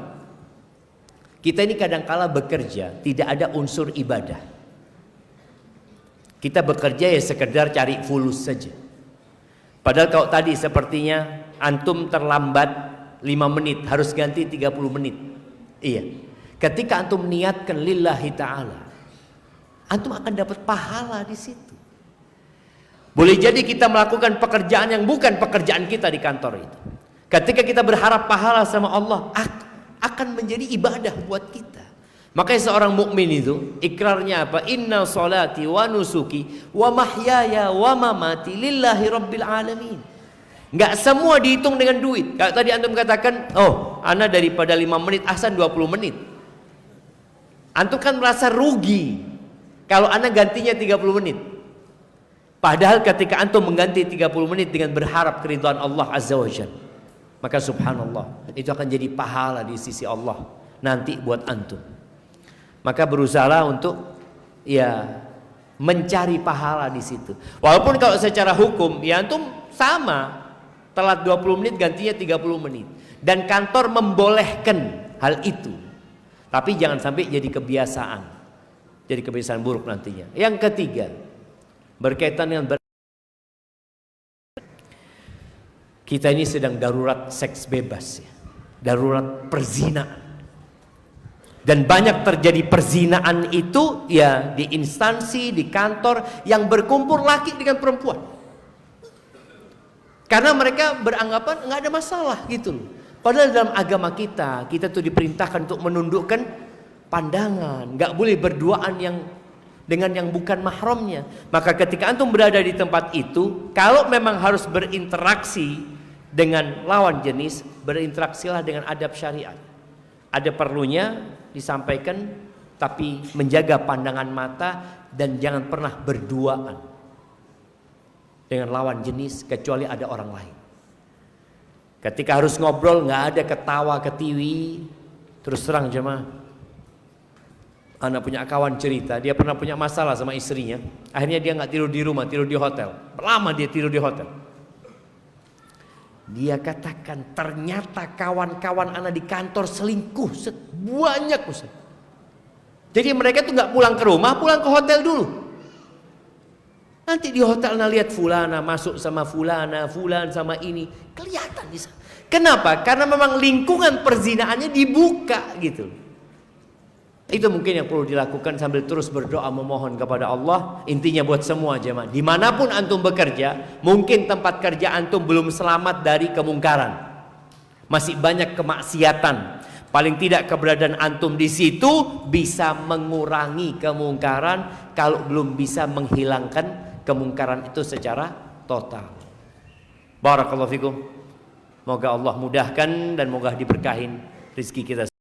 Kita ini kadangkala bekerja tidak ada unsur ibadah. Kita bekerja ya sekedar cari fulus saja. Padahal kalau tadi sepertinya antum terlambat 5 menit, harus ganti 30 menit. Iya. Ketika antum niatkan lillahi ta'ala, antum akan dapat pahala di situ. Boleh jadi kita melakukan pekerjaan yang bukan pekerjaan kita di kantor itu. Ketika kita berharap pahala sama Allah, akan menjadi ibadah buat kita. Makanya seorang mukmin itu ikrarnya apa? Inna salati wa nusuki wa mahyaya wa mamati lillahi rabbil alamin. Enggak semua dihitung dengan duit. Kalau tadi antum katakan, oh, ana daripada 5 menit ahsan 20 menit. Antum kan merasa rugi kalau ana gantinya 30 menit. Padahal ketika antum mengganti 30 menit dengan berharap keridhaan Allah Azza wa Jalla, maka subhanallah, itu akan jadi pahala di sisi Allah nanti buat antum. Maka berusahalah untuk ya mencari pahala di situ. Walaupun kalau secara hukum ya antum sama, telat 20 menit gantinya 30 menit. Dan kantor membolehkan hal itu. Tapi jangan sampai jadi kebiasaan. Jadi kebiasaan buruk nantinya. Yang ketiga, berkaitan dengan kita ini sedang darurat seks bebas ya. Darurat perzinaan. Dan banyak terjadi perzinaan itu ya di instansi, di kantor yang berkumpul laki dengan perempuan. Karena mereka beranggapan nggak ada masalah gitu loh. Padahal dalam agama kita tuh diperintahkan untuk menundukkan pandangan, nggak boleh berduaan yang dengan yang bukan mahramnya. Maka ketika antum berada di tempat itu, kalau memang harus berinteraksi dengan lawan jenis, berinteraksilah dengan adab syariat. Ada perlunya disampaikan, tapi menjaga pandangan mata dan jangan pernah berduaan dengan lawan jenis kecuali ada orang lain. Ketika harus ngobrol nggak ada ketawa ketiwi. Terus terang jemaah, anak punya kawan cerita, dia pernah punya masalah sama istrinya. Akhirnya dia nggak tidur di rumah, tidur di hotel. Lama dia tidur di hotel. Dia katakan ternyata kawan-kawan anak di kantor selingkuh banyak Ustaz. Jadi mereka tuh nggak pulang ke rumah, pulang ke hotel dulu. Nanti di hotel lihat fulana masuk sama fulana, fulan sama ini, kelihatan di sana. Kenapa? Karena memang lingkungan perzinaannya dibuka gitu. Itu mungkin yang perlu dilakukan sambil terus berdoa memohon kepada Allah. Intinya buat semua jemaah, dimanapun antum bekerja, mungkin tempat kerja antum belum selamat dari kemungkaran, masih banyak kemaksiatan. Paling tidak keberadaan antum di situ bisa mengurangi kemungkaran, kalau belum bisa menghilangkan kemungkaran itu secara total. Barakallahu fikum. Moga Allah mudahkan dan moga diberkahin rezeki kita.